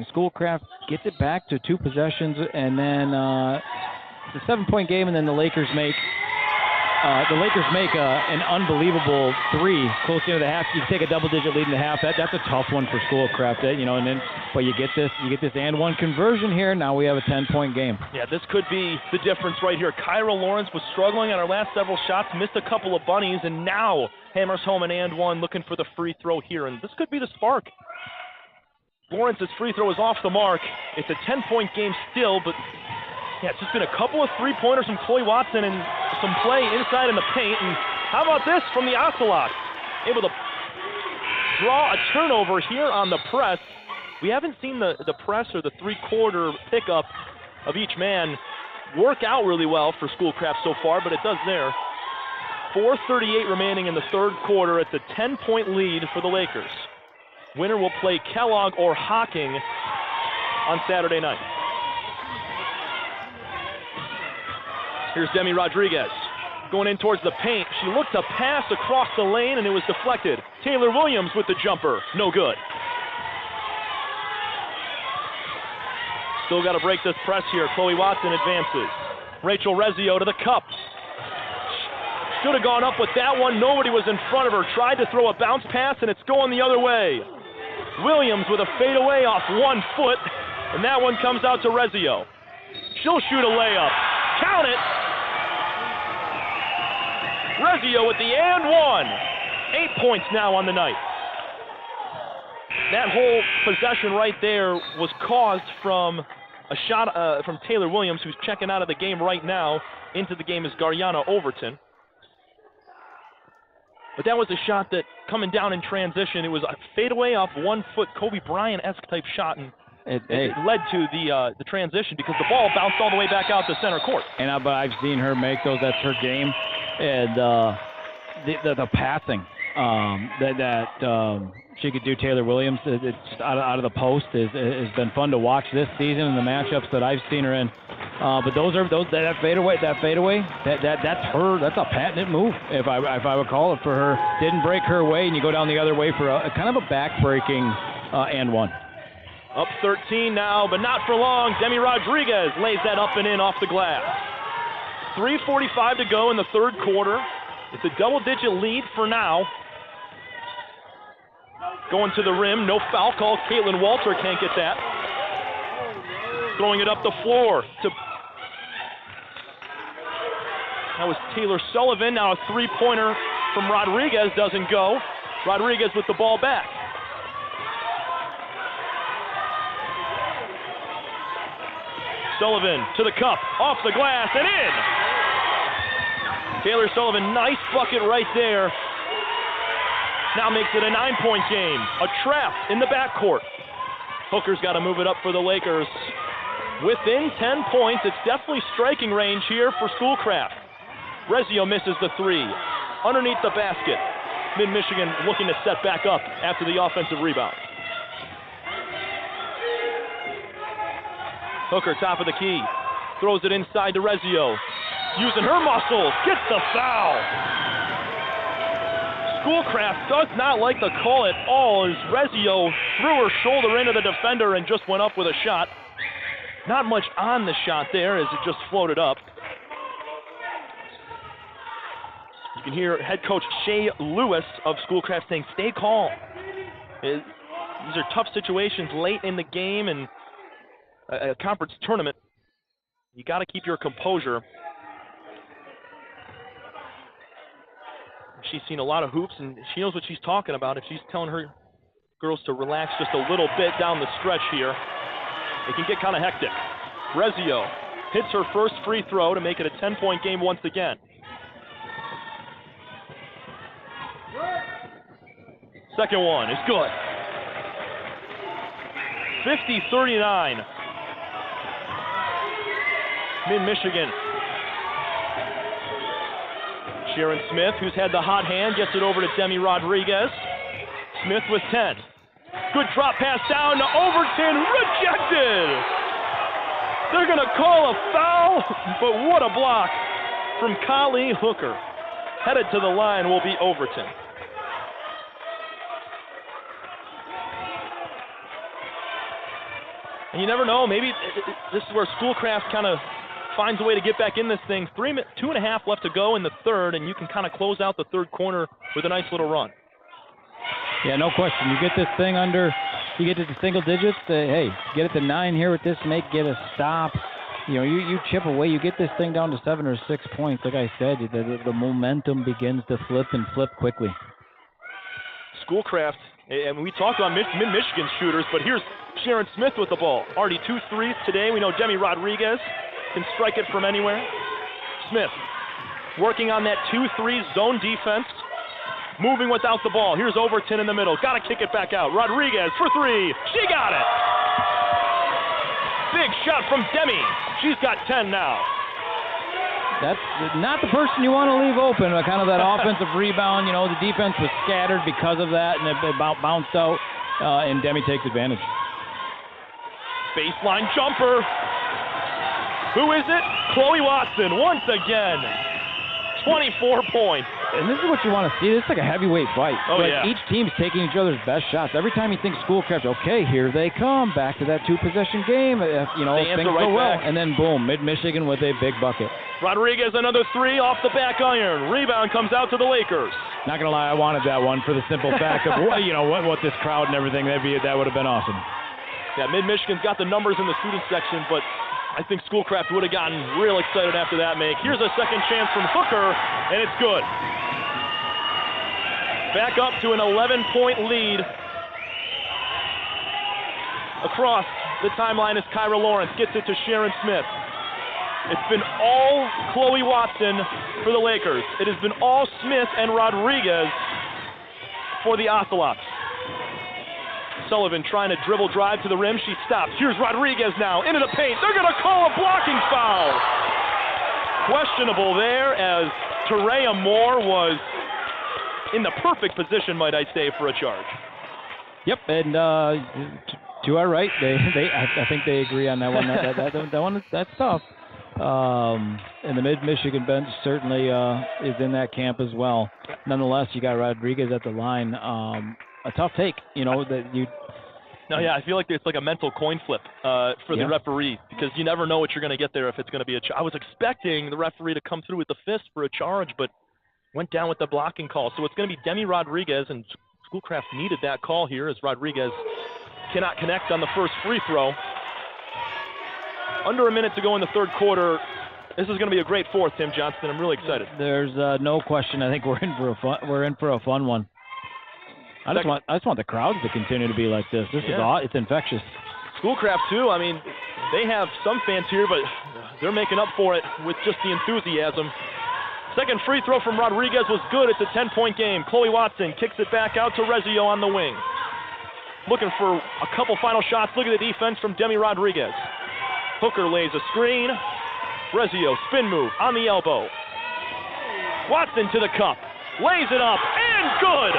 Schoolcraft gets it back to 2 possessions, and then it's a 7-point game, and then the Lakers make an unbelievable 3 close into the half. You take a double-digit lead in the half. That's a tough one for Schoolcraft, but you get this and one conversion here. Now we have a 10-point game. Yeah, this could be the difference right here. Kyra Lawrence was struggling on her last several shots, missed a couple of bunnies, and now hammers home an and one, looking for the free throw here, and this could be the spark. Lawrence's free throw is off the mark. It's a 10-point game still, but yeah, it's just been a couple of three-pointers from Chloe Watson and some play inside in the paint. And how about this from the Ocelots? Able to draw a turnover here on the press. We haven't seen the press or the three-quarter pickup of each man work out really well for Schoolcraft so far, but it does there. 4:38 remaining in the third quarter. It's a 10-point lead for the Lakers. Winner will play Kellogg or Hocking on Saturday night. Here's Demi Rodriguez going in towards the paint. She looked to pass across the lane, and it was deflected. Taylor Williams with the jumper. No good. Still got to break this press here. Chloe Watson advances. Rachel Rezio to the cup. Should have gone up with that one. Nobody was in front of her. Tried to throw a bounce pass, and it's going the other way. Williams with a fadeaway off 1 foot, and that one comes out to Rezio. She'll shoot a layup. Count it. Rezio with the and one. 8 points now on the night. That whole possession right there was caused from a shot from Taylor Williams, who's checking out of the game right now. Into the game is Garyana Overton. But that was a shot that, coming down in transition, it was a fadeaway off 1 foot, Kobe Bryant-esque type shot, and it led to the transition because the ball bounced all the way back out to center court. And I've seen her make those. That's her game. And the passing that she could do, Taylor Williams, it's out of the post, has been fun to watch this season and the matchups that I've seen her in. But that fadeaway, that's her. That's a patented move, if I would call it for her. Didn't break her way, and you go down the other way for a kind of a back-breaking and one. Up 13 now, but not for long. Demi Rodriguez lays that up and in off the glass. 3:45 to go in the third quarter. It's a double-digit lead for now. Going to the rim, no foul call. Caitlin Walter can't get that. Throwing it up the floor to... That was Taylor Sullivan. Now a three-pointer from Rodriguez doesn't go. Rodriguez with the ball back. Sullivan to the cup, off the glass, and in! Taylor Sullivan, nice bucket right there. Now makes it a 9-point game. A trap in the backcourt. Hooker's got to move it up for the Lakers. Within 10 points, it's definitely striking range here for Schoolcraft. Rezio misses the three. Underneath the basket. Mid-Michigan looking to set back up after the offensive rebound. Hooker, top of the key. Throws it inside to Rezio. Using her muscles. Gets the foul. Schoolcraft does not like the call at all as Rezio threw her shoulder into the defender and just went up with a shot. Not much on the shot there as it just floated up. You can hear head coach Shea Lewis of Schoolcraft saying, stay calm. These are tough situations late in the game and a conference tournament. You got to keep your composure. She's seen a lot of hoops, and she knows what she's talking about. If she's telling her girls to relax just a little bit down the stretch here, it can get kind of hectic. Rezio hits her first free throw to make it a 10-point game once again. Second one is good. 50-39. Mid-Michigan. Sharon Smith, who's had the hot hand, gets it over to Demi Rodriguez. Smith with 10. Good drop pass down to Overton, rejected! They're going to call a foul, but what a block from Kali Hooker. Headed to the line will be Overton. And you never know, maybe this is where Schoolcraft kind of finds a way to get back in this thing. 2.5 left to go in the third, and you can kind of close out the third quarter with a nice little run. Yeah, no question. You get this thing under, you get it to single digits. Hey, get it to 9 here with this, get a stop. You know, you chip away. You get this thing down to 7 or 6 points. Like I said, the momentum begins to flip and flip quickly. Schoolcraft, and we talked about mid-Michigan shooters, but here's Sharon Smith with the ball. Already 2 threes today. We know Demi Rodriguez can strike it from anywhere. Smith working on that 2-3 zone defense. Moving without the ball. Here's Overton in the middle. Got to kick it back out. Rodriguez for 3. She got it. Big shot from Demi. She's got 10 now. That's not the person you want to leave open. Kind of that offensive rebound. You know, the defense was scattered because of that, and it bounced out, and Demi takes advantage. Baseline jumper. Who is it? Chloe Watson once again. 24 points. And this is what you want to see. This is like a heavyweight fight. Oh, like yeah. Each team's taking each other's best shots. Every time you think Schoolcraft, okay, here they come. Back to that 2-possession game. You know, they things answer go right well. back. And then, boom, mid-Michigan with a big bucket. Rodriguez, another 3 off the back iron. Rebound comes out to the Lakers. Not going to lie, I wanted that one for the simple fact of, you know, what this crowd and everything, that would have been awesome. Yeah, mid-Michigan's got the numbers in the student section, but I think Schoolcraft would have gotten real excited after that make. Here's a second chance from Hooker, and it's good. Back up to an 11-point lead. Across the timeline is Kyra Lawrence. Gets it to Sharon Smith. It's been all Chloe Watson for the Lakers. It has been all Smith and Rodriguez for the Ocelots. Sullivan trying to dribble drive to the rim. She stops. Here's Rodriguez now into the paint. They're going to call a blocking foul. Questionable there as Terea Moore was in the perfect position, might I say, for a charge. Yep, and to our right, I think they agree on that one. That one, that's tough. And the Mid-Michigan bench certainly is in that camp as well. Nonetheless, you got Rodriguez at the line. A tough take, that you. No, yeah, I feel like it's like a mental coin flip for the referee, because you never know what you're going to get there if it's going to be a I was expecting the referee to come through with the fist for a charge, but went down with the blocking call. So it's going to be Demi Rodriguez, and Schoolcraft needed that call here as Rodriguez cannot connect on the first free throw. Under a minute to go in the third quarter. This is going to be a great fourth, Tim Johnston. I'm really excited. There's no question. I think we're in for a fun one. I just want the crowds to continue to be like this. This is it's infectious. Schoolcraft too. I mean, they have some fans here, but they're making up for it with just the enthusiasm. Second free throw from Rodriguez was good. It's a 10-point game. Chloe Watson kicks it back out to Rezio on the wing. Looking for a couple final shots. Look at the defense from Demi Rodriguez. Hooker lays a screen. Rezio, spin move on the elbow. Watson to the cup. Lays it up, and good!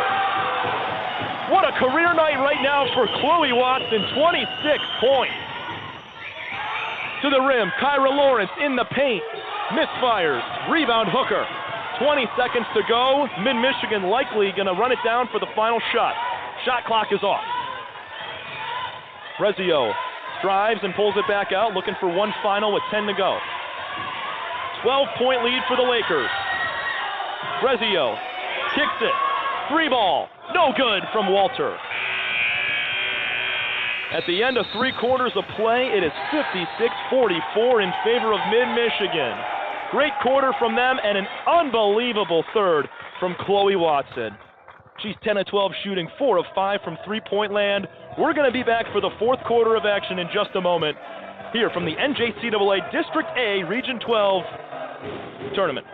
What a career night right now for Chloe Watson, 26 points. To the rim, Kyra Lawrence in the paint. Misfires, rebound Hooker. 20 seconds to go. Mid-Michigan likely gonna run it down for the final shot. Shot clock is off. Rezio drives and pulls it back out, looking for one final with 10 to go. 12-point lead for the Lakers. Rezio kicks it. Three ball. No good from Walter. At the end of 3 quarters of play, it is 56-44 in favor of Mid-Michigan. Great quarter from them and an unbelievable third from Chloe Watson. She's 10 of 12 shooting, 4 of 5 from three-point land. We're going to be back for the fourth quarter of action in just a moment here from the NJCAA District A Region 12 tournament.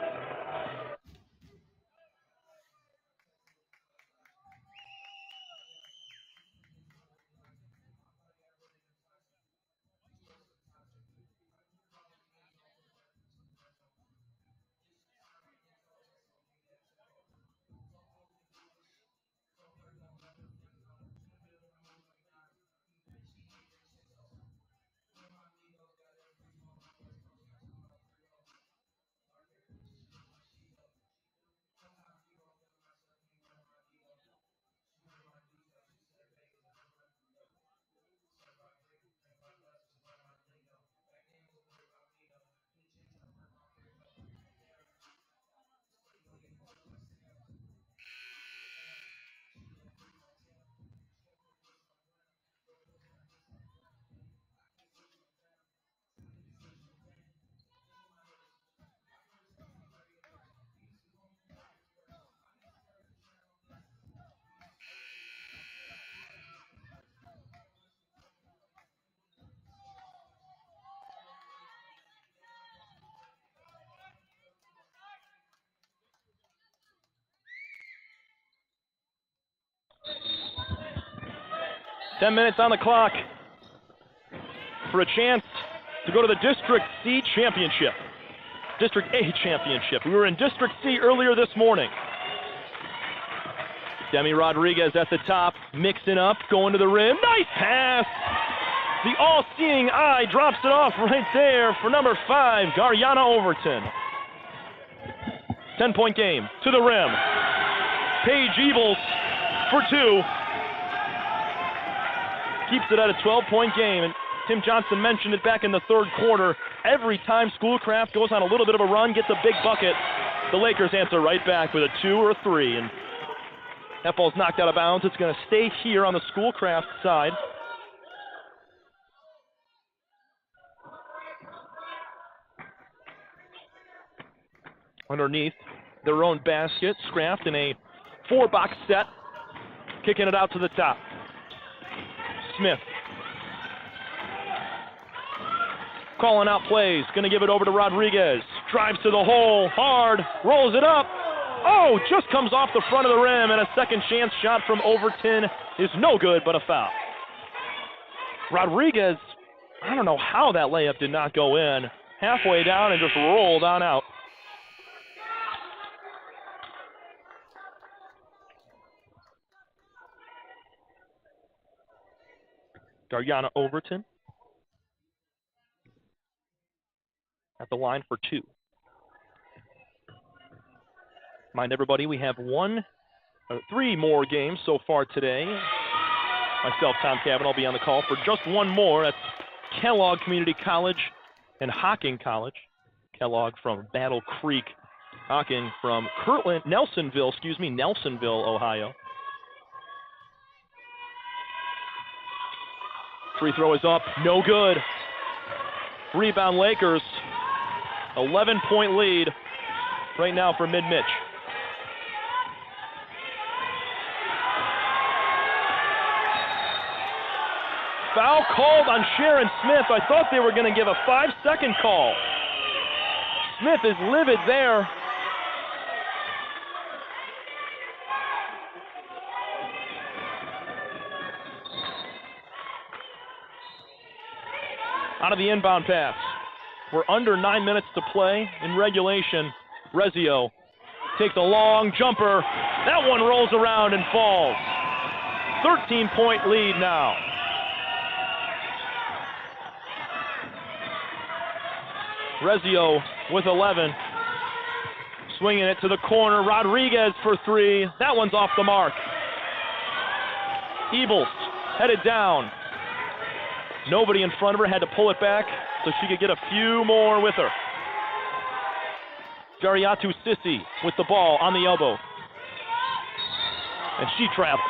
Ten minutes on the clock for a chance to go to the District C championship. District A championship. We were in District C earlier this morning. Demi Rodriguez at the top, mixing up, going to the rim. Nice pass! The all-seeing eye drops it off right there for number 5, Garyana Overton. 10-point game, to the rim. Paige Evils for 2. Keeps it at a 12-point game, and Tim Johnson mentioned it back in the third quarter. Every time Schoolcraft goes on a little bit of a run, gets a big bucket, the Lakers answer right back with a 2 or a 3, and that ball's knocked out of bounds. It's going to stay here on the Schoolcraft side. Underneath their own basket, Scraft in a 4-box set, kicking it out to the top. Smith calling out plays, going to give it over to Rodriguez. Drives to the hole, hard, rolls it up. Oh, just comes off the front of the rim, and a second chance shot from Overton is no good, but a foul. Rodriguez, I don't know how that layup did not go in. Halfway down and just rolled on out. Garyana Overton at the line for 2. Mind everybody, we have 3 more games so far today. Myself, Tom Cavanaugh, will be on the call for just one more. That's Kellogg Community College and Hocking College. Kellogg from Battle Creek, Hocking from Nelsonville, Ohio. Free throw is up, no good. Rebound Lakers, 11-point lead right now for Mid-Mitch. Foul called on Sharon Smith. I thought they were going to give a 5-second call. Smith is livid there. Out of the inbound pass. We're under 9 minutes to play in regulation. Rezio takes a long jumper. That one rolls around and falls. 13-point lead now. Rezio with 11. Swinging it to the corner. Rodriguez for 3. That one's off the mark. Ebels headed down. Nobody in front of her, had to pull it back so she could get a few more with her. Jariatu Sissi with the ball on the elbow. And she travels.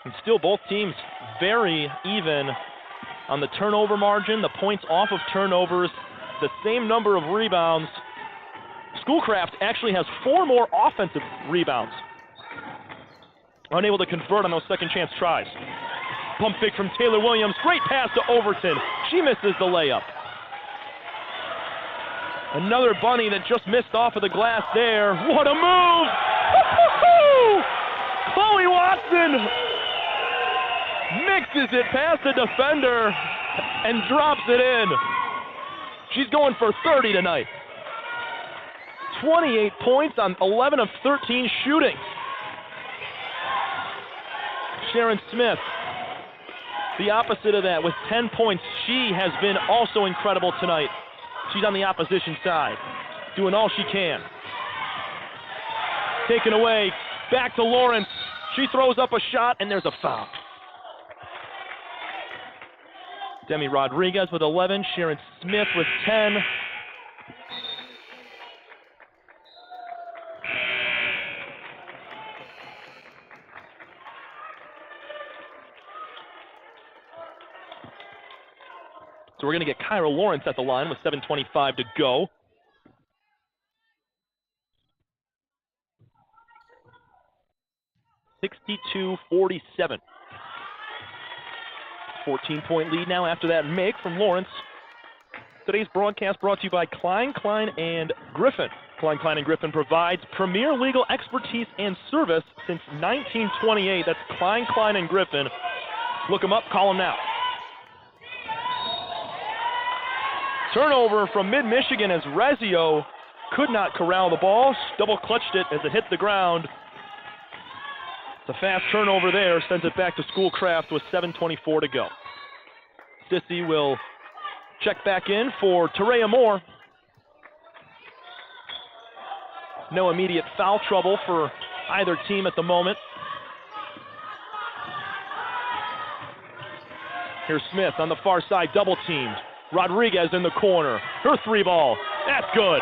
And still both teams very even on the turnover margin, the points off of turnovers, the same number of rebounds. Schoolcraft actually has 4 more offensive rebounds. Unable to convert on those second chance tries. Pump fake from Taylor Williams. Great pass to Overton. She misses the layup. Another bunny that just missed off of the glass there. What a move! Chloe Watson mixes it past the defender and drops it in. She's going for 30 tonight. 28 points on 11 of 13 shooting. Sharon Smith, the opposite of that, with 10 points. She has been also incredible tonight. She's on the opposition side, doing all she can. Taken away, back to Lawrence. She throws up a shot, and there's a foul. Demi Rodriguez with 11, Sharon Smith with 10. So we're going to get Kyra Lawrence at the line with 7:25 to go. (62-47). 14-point lead now after that make from Lawrence. Today's broadcast brought to you by Klein, Klein & Griffin. Klein, Klein & Griffin provides premier legal expertise and service since 1928. That's Klein, Klein & Griffin. Look them up, call them now. Turnover from Mid-Michigan as Rezio could not corral the ball. Double clutched it as it hit the ground. It's a fast turnover there. Sends it back to Schoolcraft with 7:24 to go. Sissy will check back in for Terea Moore. No immediate foul trouble for either team at the moment. Here's Smith on the far side, double teamed. Rodriguez in the corner. Her 3-ball. That's good.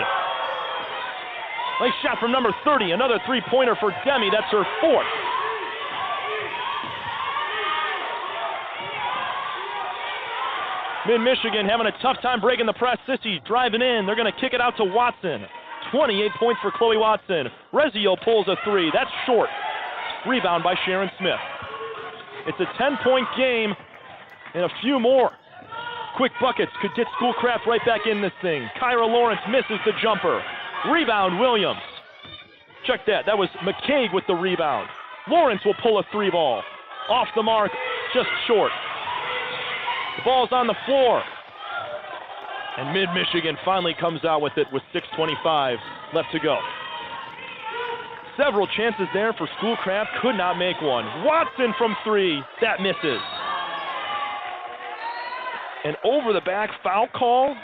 Nice shot from number 30. Another 3-pointer for Demi. That's her 4th. Mid-Michigan having a tough time breaking the press. Sissy driving in. They're going to kick it out to Watson. 28 points for Chloe Watson. Rezio pulls a 3. That's short. Rebound by Sharon Smith. It's a 10-point game and a few more. Quick buckets could get Schoolcraft right back in this thing. Kyra Lawrence misses the jumper. Rebound, Williams. Check that. That was McCaig with the rebound. Lawrence will pull a 3-ball. Off the mark, just short. The ball's on the floor. And Mid-Michigan finally comes out with it with 6:25 left to go. Several chances there for Schoolcraft. Could not make one. Watson from 3. That misses. An over-the-back foul call.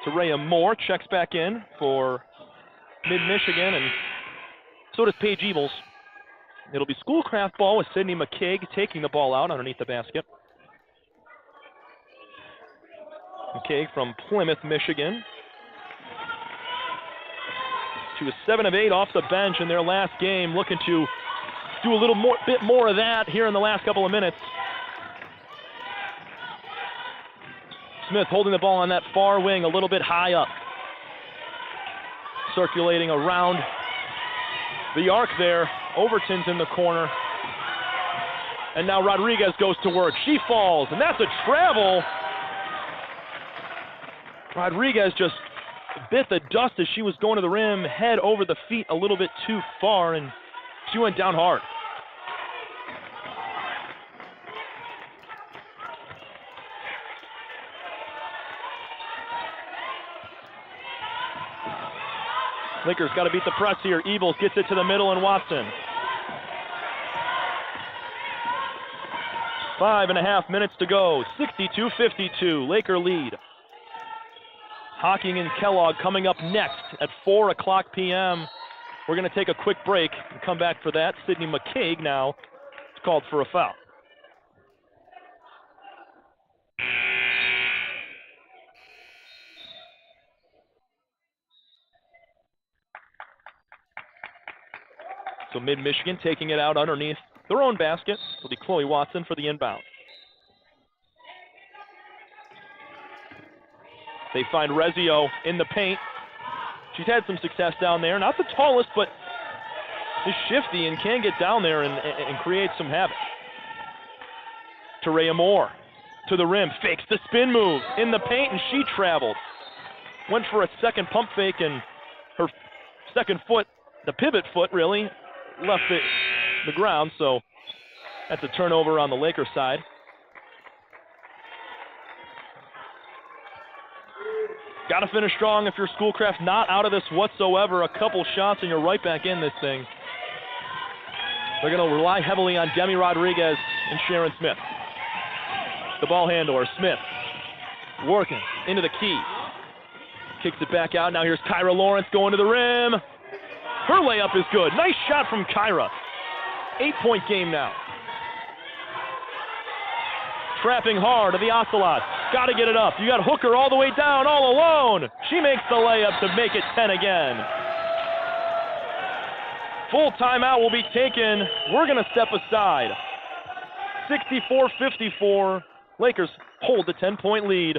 Tareya Moore checks back in for Mid-Michigan, and so does Paige Ebles. It'll be Schoolcraft ball with Sydney McCaig taking the ball out underneath the basket. McCaig from Plymouth, Michigan. She was 7 of 8 off the bench in their last game, looking to do a bit more of that here in the last couple of minutes. Smith holding the ball on that far wing a little bit high up. Circulating around the arc there. Overton's in the corner. And now Rodriguez goes to work. She falls, and that's a travel. Rodriguez just bit the dust as she was going to the rim, head over the feet a little bit too far, and she went down hard. Lakers got to beat the press here. Ebles gets it to the middle, and Watson. 5.5 minutes to go. 62-52. Laker lead. Hocking and Kellogg coming up next at 4 o'clock p.m. We're going to take a quick break and come back for that. Sydney McCaig now is called for a foul. So Mid-Michigan taking it out underneath their own basket. It'll be Chloe Watson for the inbound. They find Rezio in the paint. She's had some success down there. Not the tallest, but is shifty and can get down there and create some havoc. Tareya Moore to the rim, fakes the spin move in the paint, and she traveled. Went for a second pump fake, and her second foot, the pivot foot really, left the ground, so that's a turnover on the Lakers side. Got to finish strong if you're Schoolcraft. Not out of this whatsoever. A couple shots and you're right back in this thing. They're going to rely heavily on Demi Rodriguez and Sharon Smith. The ball handler, Smith, working into the key. Kicks it back out. Now here's Kyra Lawrence going to the rim. Her layup is good. Nice shot from Kyra. 8-point game now. Trapping hard to the Ocelots. Got to get it up. You got Hooker all the way down, all alone. She makes the layup to make it 10 again. Full timeout will be taken. We're going to step aside. 64-54. Lakers hold the 10-point lead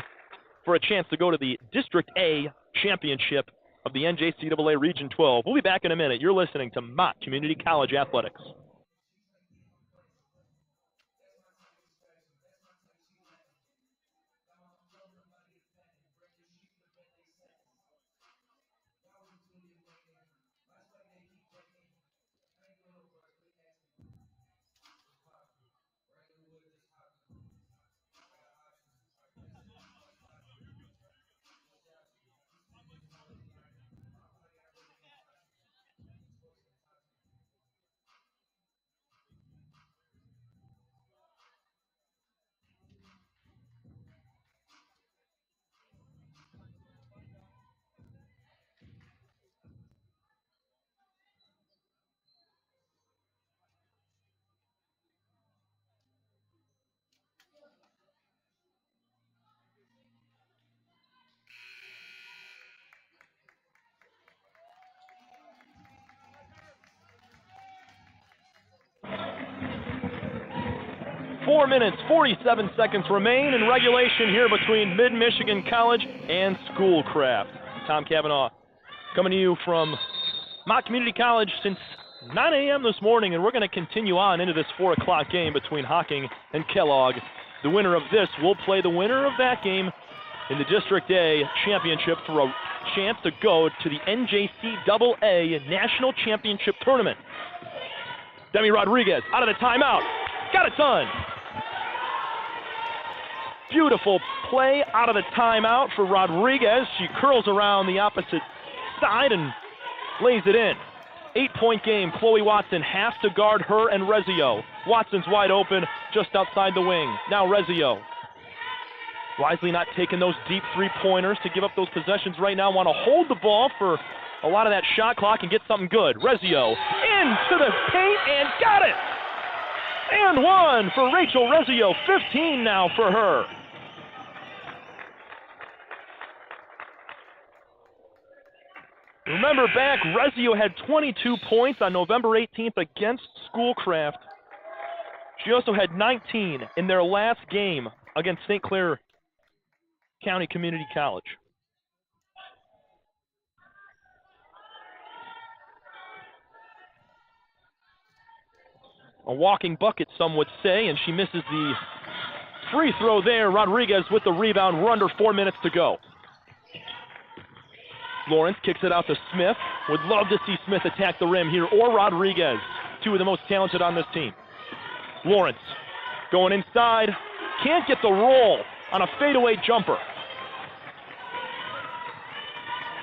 for a chance to go to the District A championship of the NJCAA Region 12. We'll be back in a minute. You're listening to Mott Community College Athletics. Four minutes, 47 seconds remain in regulation here between Mid-Michigan College and Schoolcraft. Tom Cavanaugh coming to you from Mott Community College since 9 a.m. this morning, and we're going to continue on into this 4 o'clock game between Hocking and Kellogg. The winner of this will play the winner of that game in the District A championship for a chance to go to the NJCAA National Championship Tournament. Demi Rodriguez out of the timeout. Got it done. Beautiful play out of the timeout for Rodriguez. She curls around the opposite side and lays it in. 8-point game. Chloe Watson has to guard her and Rezio. Watson's wide open just outside the wing. Now Rezio. Wisely not taking those deep three-pointers to give up those possessions right now. Want to hold the ball for a lot of that shot clock and get something good. Rezio into the paint and got it! And one for Rachel Rezio. 15 now for her. Remember back, Rezio had 22 points on November 18th against Schoolcraft. She also had 19 in their last game against St. Clair County Community College. A walking bucket, some would say, and she misses the free throw there. Rodriguez with the rebound. We're under 4 minutes to go. Lawrence kicks it out to Smith. Would love to see Smith attack the rim here, or Rodriguez, two of the most talented on this team. Lawrence going inside. Can't get the roll on a fadeaway jumper.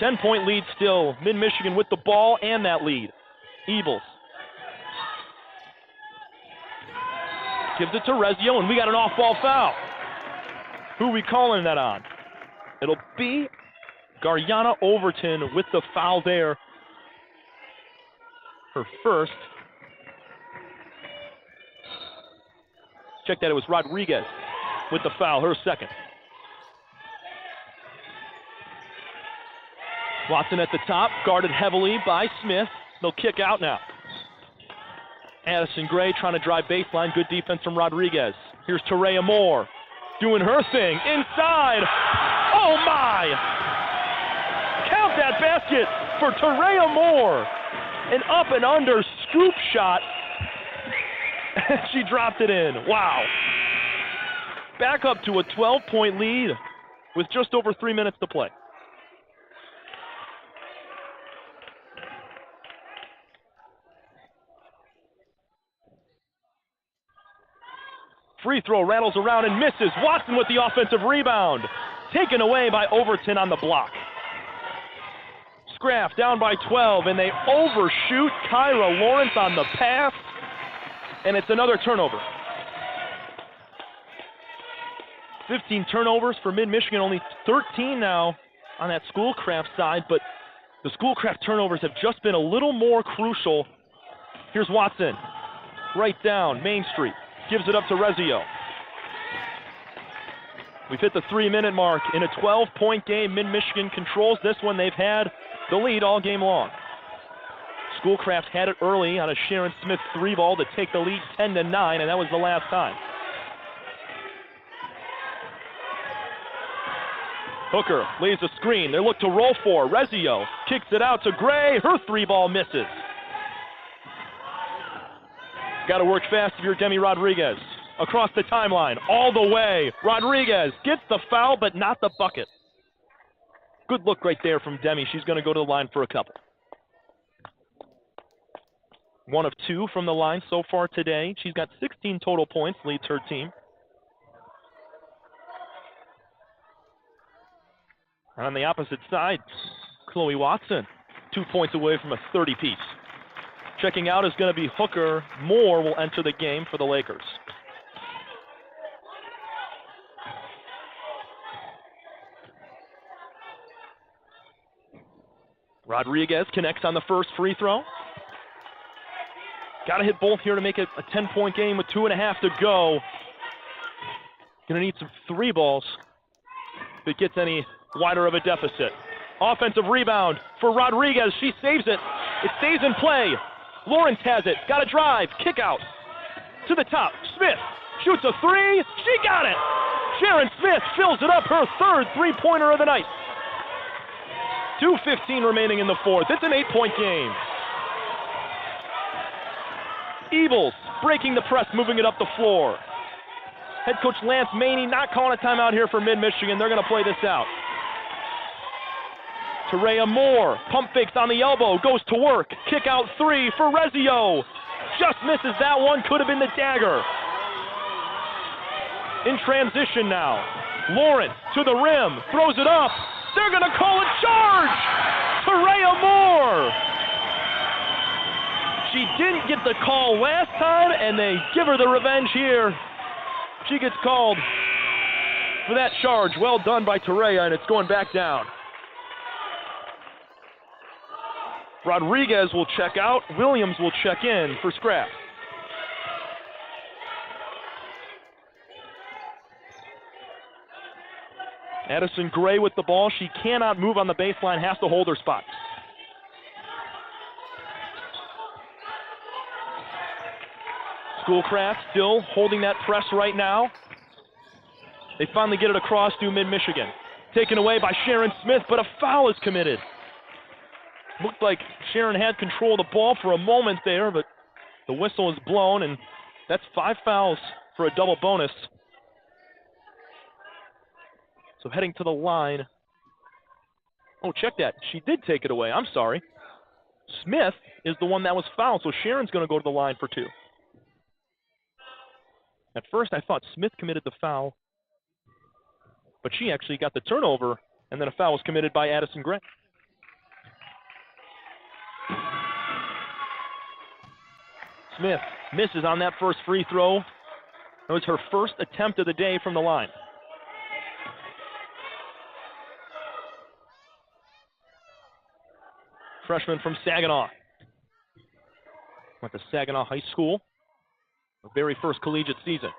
10-point lead still. Mid-Michigan with the ball and that lead. Ebels gives it to Rezio, and we got an off-ball foul. Who are we calling that on? It'll be Garyana Overton with the foul there. Her first. Check that, it was Rodriguez with the foul, her second. Watson at the top, guarded heavily by Smith. They'll kick out now. Addison Gray trying to drive baseline. Good defense from Rodriguez. Here's Terea Moore doing her thing inside. Oh my! Count that basket for Terea Moore. An up and under scoop shot. She dropped it in. Wow. Back up to a 12-point lead with just over 3 minutes to play. Free throw rattles around and misses. Watson with the offensive rebound. Taken away by Overton on the block. Scraff down by 12, and they overshoot. Kyra Lawrence on the pass, and it's another turnover. 15 turnovers for Mid-Michigan, only 13 now on that Schoolcraft side, but the Schoolcraft turnovers have just been a little more crucial. Here's Watson, right down Main Street. Gives it up to Rezio. We've hit the 3-minute mark in a 12-point game. Mid-Michigan controls this one. They've had the lead all game long. Schoolcraft had it early on a Sharon Smith 3-ball to take the lead 10-9, and that was the last time. Hooker lays a screen. They look to roll for. Rezio kicks it out to Gray. Her 3-ball misses. Got to work fast if you're Demi Rodriguez. Across the timeline, all the way. Rodriguez gets the foul, but not the bucket. Good look right there from Demi. She's going to go to the line for a couple. 1 of 2 from the line so far today. She's got 16 total points, leads her team. On the opposite side, Chloe Watson, 2 points away from a 30-piece. Checking out is going to be Hooker. Moore will enter the game for the Lakers. Rodriguez connects on the first free throw. Got to hit both here to make it a 10-point game with 2.5 to go. Going to need some 3-balls if it gets any wider of a deficit. Offensive rebound for Rodriguez. She saves it. It stays in play. Lawrence has it. Got to drive. Kick out. To the top. Smith shoots a 3. She got it. Sharon Smith fills it up. Her third 3-pointer of the night. 2:15 remaining in the fourth. It's an 8-point game. Ebels breaking the press, moving it up the floor. Head coach Lance Maney not calling a timeout here for Mid-Michigan. They're going to play this out. Terea Moore, pump fakes on the elbow, goes to work. Kick out 3 for Rezio. Just misses that one, could have been the dagger. In transition now. Lawrence to the rim, throws it up. They're going to call a charge! Terea Moore! She didn't get the call last time, and they give her the revenge here. She gets called for that charge. Well done by Torreya, and it's going back down. Rodriguez will check out. Williams will check in for scraps. Addison Gray with the ball. She cannot move on the baseline, has to hold her spot. Schoolcraft still holding that press right now. They finally get it across to Mid-Michigan. Taken away by Sharon Smith, but a foul is committed. Looked like Sharon had control of the ball for a moment there, but the whistle is blown, and that's 5 fouls for a double bonus. So heading to the line. Oh, check that. She did take it away. I'm sorry. Smith is the one that was fouled, so Sharon's going to go to the line for 2. At first, I thought Smith committed the foul, but she actually got the turnover, and then a foul was committed by Addison Gray. Smith misses on that first free throw. That was her first attempt of the day from the line. Freshman from Saginaw. Went to Saginaw High School. Her very first collegiate season.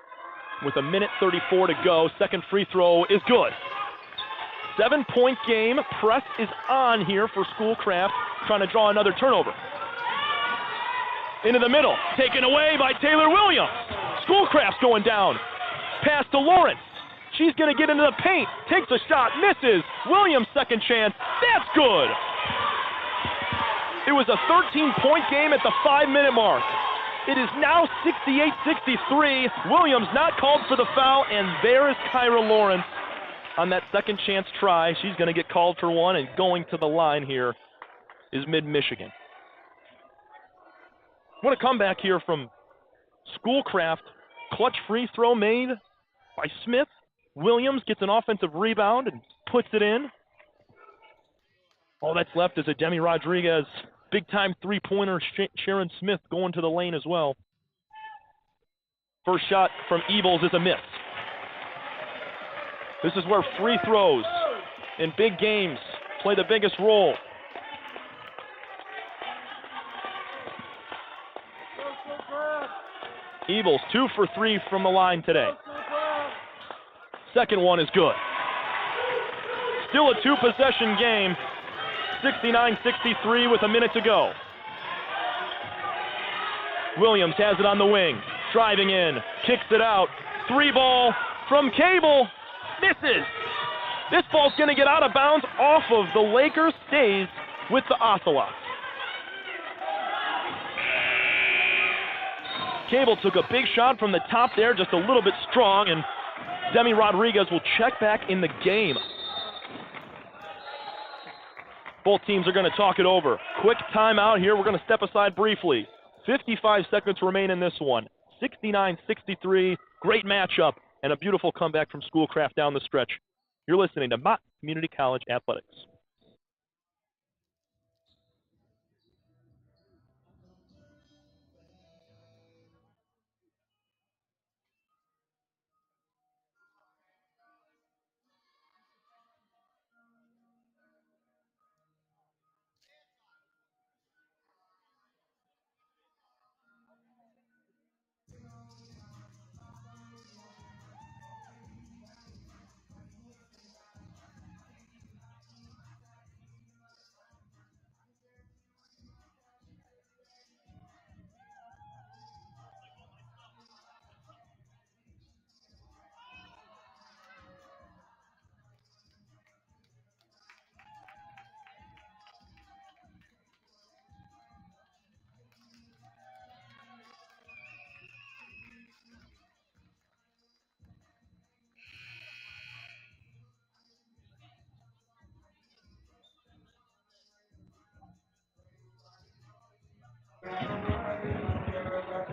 With a minute 34 to go, second free throw is good. 7-point game. Press is on here for Schoolcraft, trying to draw another turnover. Into the middle, taken away by Taylor Williams. Schoolcraft's going down. Pass to Lawrence. She's going to get into the paint. Takes a shot, misses. Williams' second chance. That's good. It was a 13-point game at the 5-minute mark. It is now 68-63. Williams not called for the foul, and there is Kyra Lawrence on that second chance try. She's going to get called for one, and going to the line here is Mid-Michigan. What a comeback here from Schoolcraft. Clutch free throw made by Smith. Williams gets an offensive rebound and puts it in. All that's left is a Demi Rodriguez big-time three-pointer. Sharon Smith going to the lane as well. First shot from Ebles is a miss. This is where free throws in big games play the biggest role. Ebles 2 for 3 from the line today. Second one is good. Still a 2-possession game. 69-63 with a minute to go. Williams has it on the wing. Driving in. Kicks it out. 3-ball from Cable. Misses. This ball's going to get out of bounds off of the Lakers. Stays with the Ocelots. Cable took a big shot from the top there, just a little bit strong, and Demi Rodriguez will check back in the game. Both teams are going to talk it over. Quick timeout here. We're going to step aside briefly. 55 seconds remain in this one. 69-63. Great matchup and a beautiful comeback from Schoolcraft down the stretch. You're listening to Mott Community College Athletics.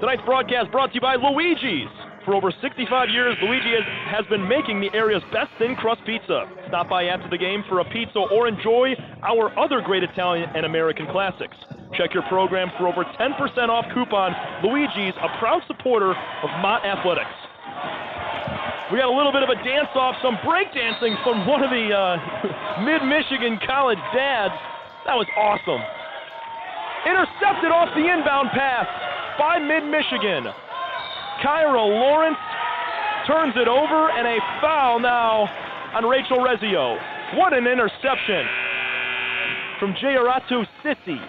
Tonight's broadcast brought to you by Luigi's. For over 65 years, Luigi has been making the area's best thin crust pizza. Stop by after the game for a pizza or enjoy our other great Italian and American classics. Check your program for over 10% off coupon. Luigi's, a proud supporter of Mott Athletics. We got a little bit of a dance-off, some break-dancing from one of the Mid-Michigan college dads. That was awesome. Intercepted off the inbound pass by Mid-Michigan. Kyra Lawrence turns it over, and a foul now on Rachel Rezio. What an interception from Jayaratu Sissi.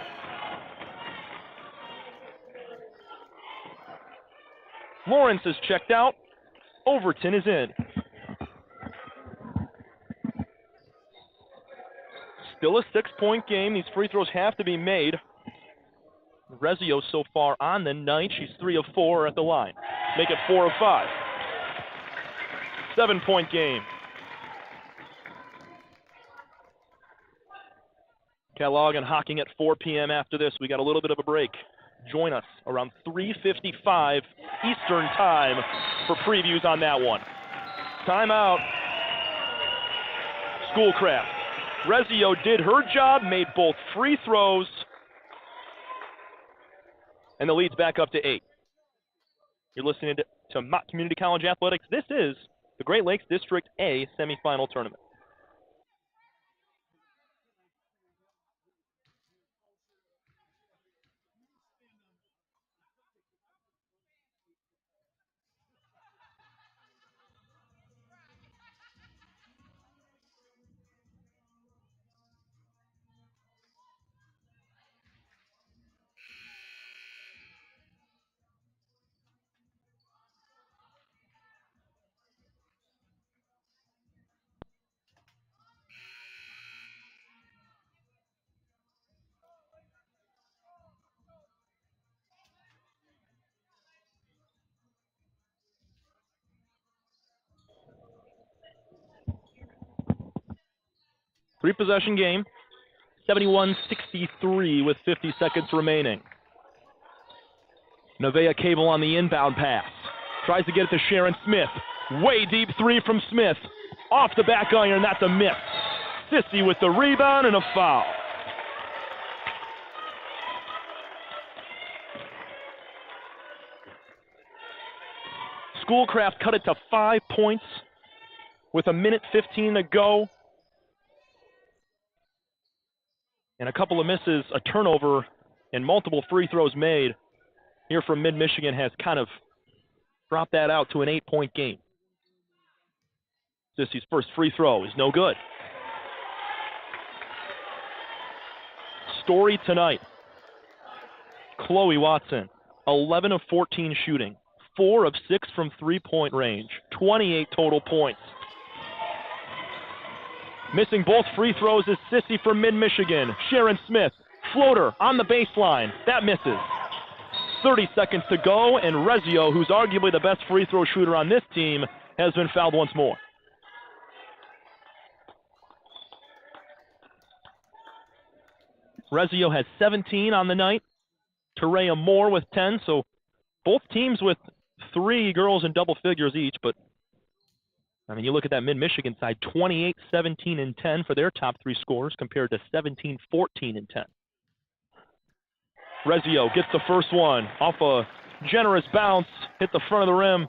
Lawrence is checked out. Overton is in. Still a 6-point game. These free throws have to be made. Rezio so far on the night. She's 3 of 4 at the line. Make it 4 of 5. 7-point game. Kellogg and Hocking at 4 p.m. after this. We got a little bit of a break. Join us around 3:55 Eastern Time for previews on that one. Timeout. Schoolcraft. Rezio did her job, made both free throws, and the lead's back up to 8. You're listening to Mott Community College Athletics. This is the Great Lakes District A semifinal tournament. Three-possession game, 71-63 with 50 seconds remaining. Nevaeh Cable on the inbound pass. Tries to get it to Sharon Smith. Way deep three from Smith. Off the back iron, that's a miss. Sissy with the rebound and a foul. Schoolcraft cut it to 5 points with 1:15 to go. And a couple of misses, a turnover, and multiple free throws made here from Mid-Michigan has kind of dropped that out to an 8-point game. Sissy's first free throw is no good. Story tonight. Chloe Watson, 11 of 14 shooting, 4 of 6 from three-point range, 28 total points. Missing both free throws is Sissy from Mid-Michigan. Sharon Smith, floater on the baseline. That misses. 30 seconds to go, and Rezio, who's arguably the best free throw shooter on this team, has been fouled once more. Rezio has 17 on the night. Terea Moore with 10, so both teams with 3 girls in double figures each, but I mean, you look at that Mid-Michigan side, 28, 17, and 10 for their top 3 scorers compared to 17, 14, and 10. Rezio gets the first one off a generous bounce, hit the front of the rim,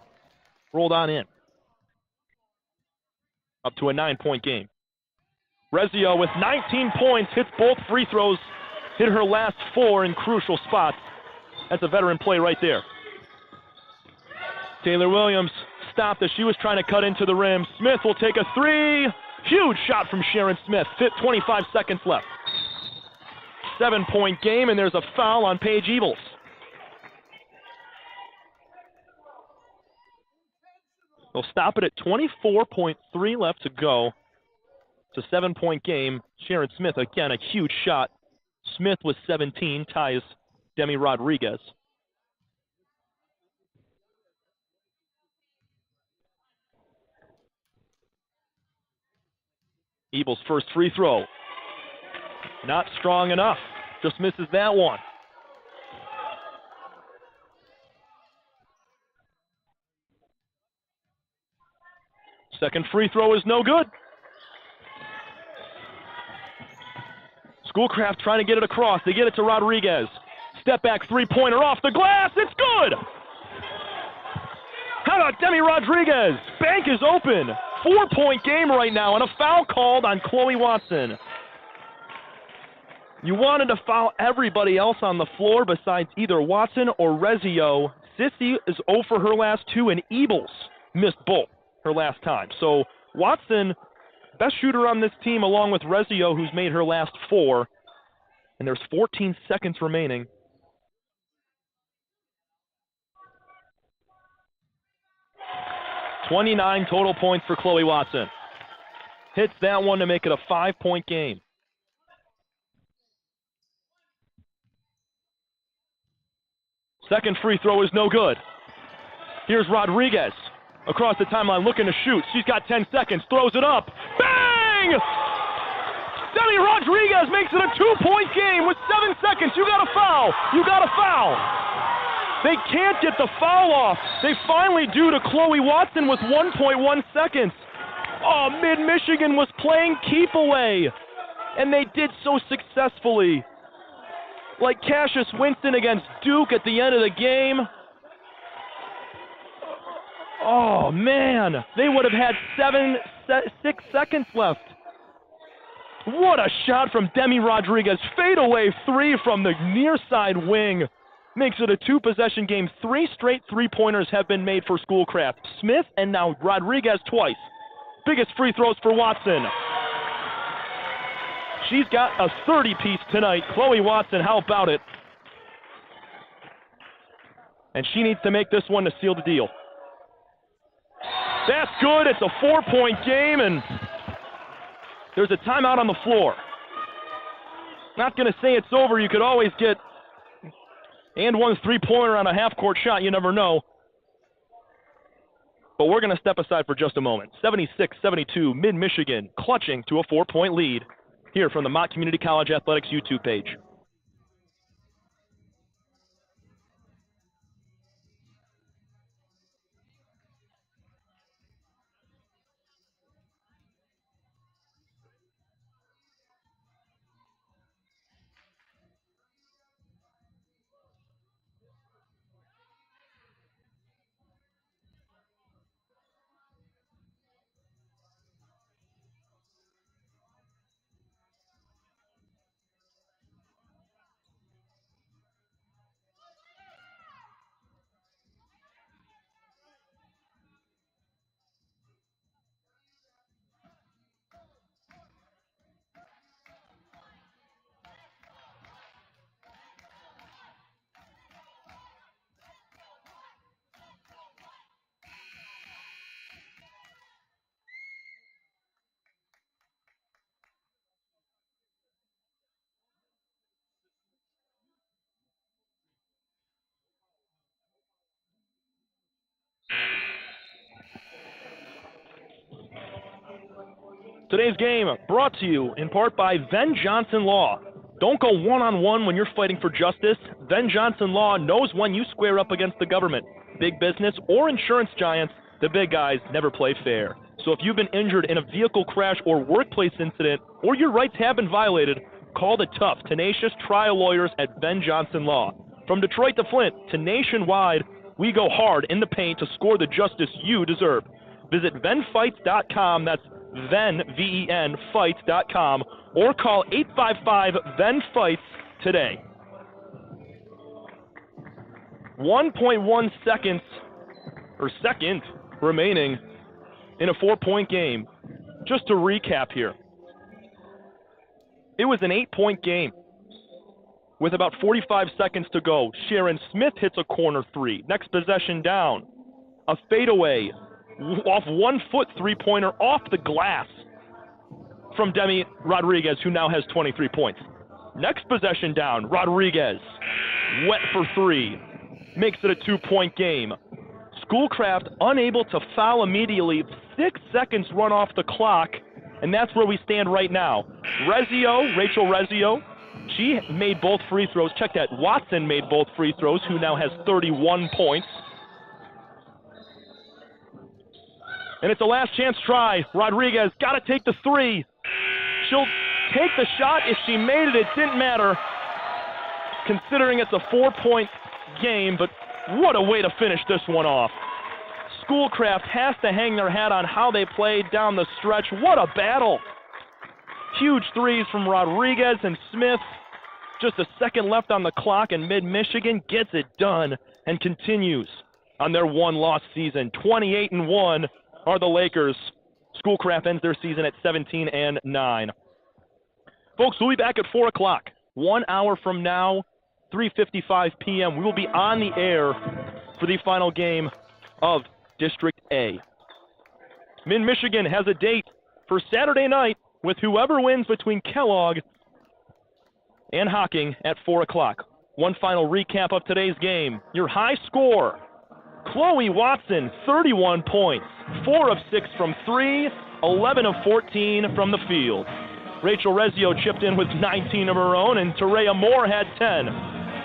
rolled on in. Up to a 9-point game. Rezio with 19 points, hits both free throws, hit her last 4 in crucial spots. That's a veteran play right there. Taylor Williams stopped as she was trying to cut into the rim. Smith will take a 3. Huge shot from Sharon Smith. 25 seconds left. 7-point game, and there's a foul on Paige Evils. They'll stop it at 24.3 left to go. It's a 7-point game. Sharon Smith, again, a huge shot. Smith with 17 ties Demi Rodriguez. Evils' first free throw. Not strong enough. Just misses that one. Second free throw is no good. Schoolcraft trying to get it across. They get it to Rodriguez. Step back three-pointer off the glass. It's good! How about Demi Rodriguez? Bank is open. 4-point game right now, and a foul called on Chloe Watson. You wanted to foul everybody else on the floor besides either Watson or Rezio. Sissy is 0 for her last 2, and Ebels missed both her last time. So Watson, best shooter on this team, along with Rezio, who's made her last 4. And there's 14 seconds remaining. .29 total points for Chloe Watson. Hits that one to make it a 5-point game. Second free throw is no good. Here's Rodriguez across the timeline looking to shoot. She's got 10 seconds, throws it up. Bang! Demi Rodriguez makes it a 2-point game with 7 seconds. You got a foul. You got a foul. They can't get the foul off. They finally do to Chloe Watson with 1.1 seconds. Oh, Mid-Michigan was playing keep away, and they did so successfully. Like Cassius Winston against Duke at the end of the game. Oh, man. They would have had 6 seconds left. What a shot from Demi Rodriguez. Fadeaway 3 from the near side wing. Makes it a 2-possession game. 3 straight three-pointers have been made for Schoolcraft. Smith and now Rodriguez twice. Biggest free throws for Watson. She's got a 30-piece tonight. Chloe Watson, how about it? And she needs to make this one to seal the deal. That's good. It's a 4-point game, and there's a timeout on the floor. Not going to say it's over. You could always get and one three-pointer on a half-court shot. You never know. But we're going to step aside for just a moment. 76-72, Mid-Michigan clutching to a 4-point lead here from the Mott Community College Athletics YouTube page. Today's game brought to you in part by Venn Johnson Law. Don't go one-on-one when you're fighting for justice. Venn Johnson Law knows when you square up against the government. Big business or insurance giants, the big guys never play fair. So if you've been injured in a vehicle crash or workplace incident, or your rights have been violated, call the tough, tenacious trial lawyers at Venn Johnson Law. From Detroit to Flint to nationwide, we go hard in the paint to score the justice you deserve. Visit VennFights.com, that's Venn, V-E-N, Fights.com, or call 855-VEN-FIGHTS today. 1.1 seconds, or second, remaining in a 4-point game. Just to recap here, it was an 8-point game with about 45 seconds to go. Sharon Smith hits a corner 3. Next possession down, a fadeaway off 1 foot three-pointer off the glass from Demi Rodriguez, who now has 23 points. Next possession down, Rodriguez, wet for 3, makes it a 2-point game. Schoolcraft unable to foul immediately, 6 seconds run off the clock, and that's where we stand right now. Rachel Rezio, she made both free throws. Check that, Watson made both free throws, who now has 31 points. And it's a last chance try. Rodriguez got to take the 3. She'll take the shot. If she made it, it didn't matter, considering it's a 4-point game, but what a way to finish this one off. Schoolcraft has to hang their hat on how they played down the stretch. What a battle. Huge threes from Rodriguez and Smith. Just a second left on the clock, and Mid-Michigan gets it done and continues on their one-loss season. 28-1 are the Lakers. Schoolcraft ends their season at 17-9. Folks, we'll be back at 4 o'clock. 1 hour from now, 3:55 p.m. We will be on the air for the final game of District A. Mid-Michigan has a date for Saturday night with whoever wins between Kellogg and Hocking at 4 o'clock. One final recap of today's game. Your high score, Chloe Watson, 31 points, 4 of 6 from 3, 11 of 14 from the field. Rachel Rezio chipped in with 19 of her own, and Terea Moore had 10.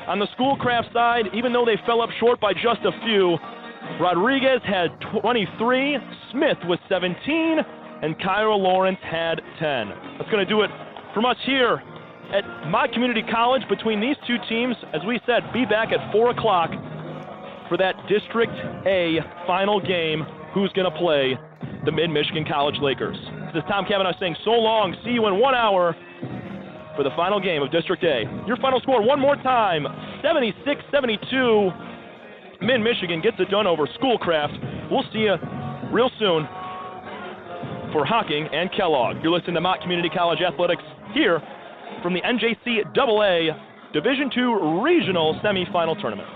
On the Schoolcraft side, even though they fell up short by just a few, Rodriguez had 23, Smith with 17, and Kyra Lawrence had 10. That's going to do it from us here at My Community College. Between these two teams, as we said, be back at 4 o'clock for that District A final game. Who's going to play the Mid-Michigan College Lakers? This is Tom Cavanaugh saying so long. See you in 1 hour for the final game of District A. Your final score one more time, 76-72. Mid-Michigan gets it done over Schoolcraft. We'll see you real soon for Hocking and Kellogg. You're listening to Mott Community College Athletics here from the NJCAA Division II Regional Semifinal Tournament.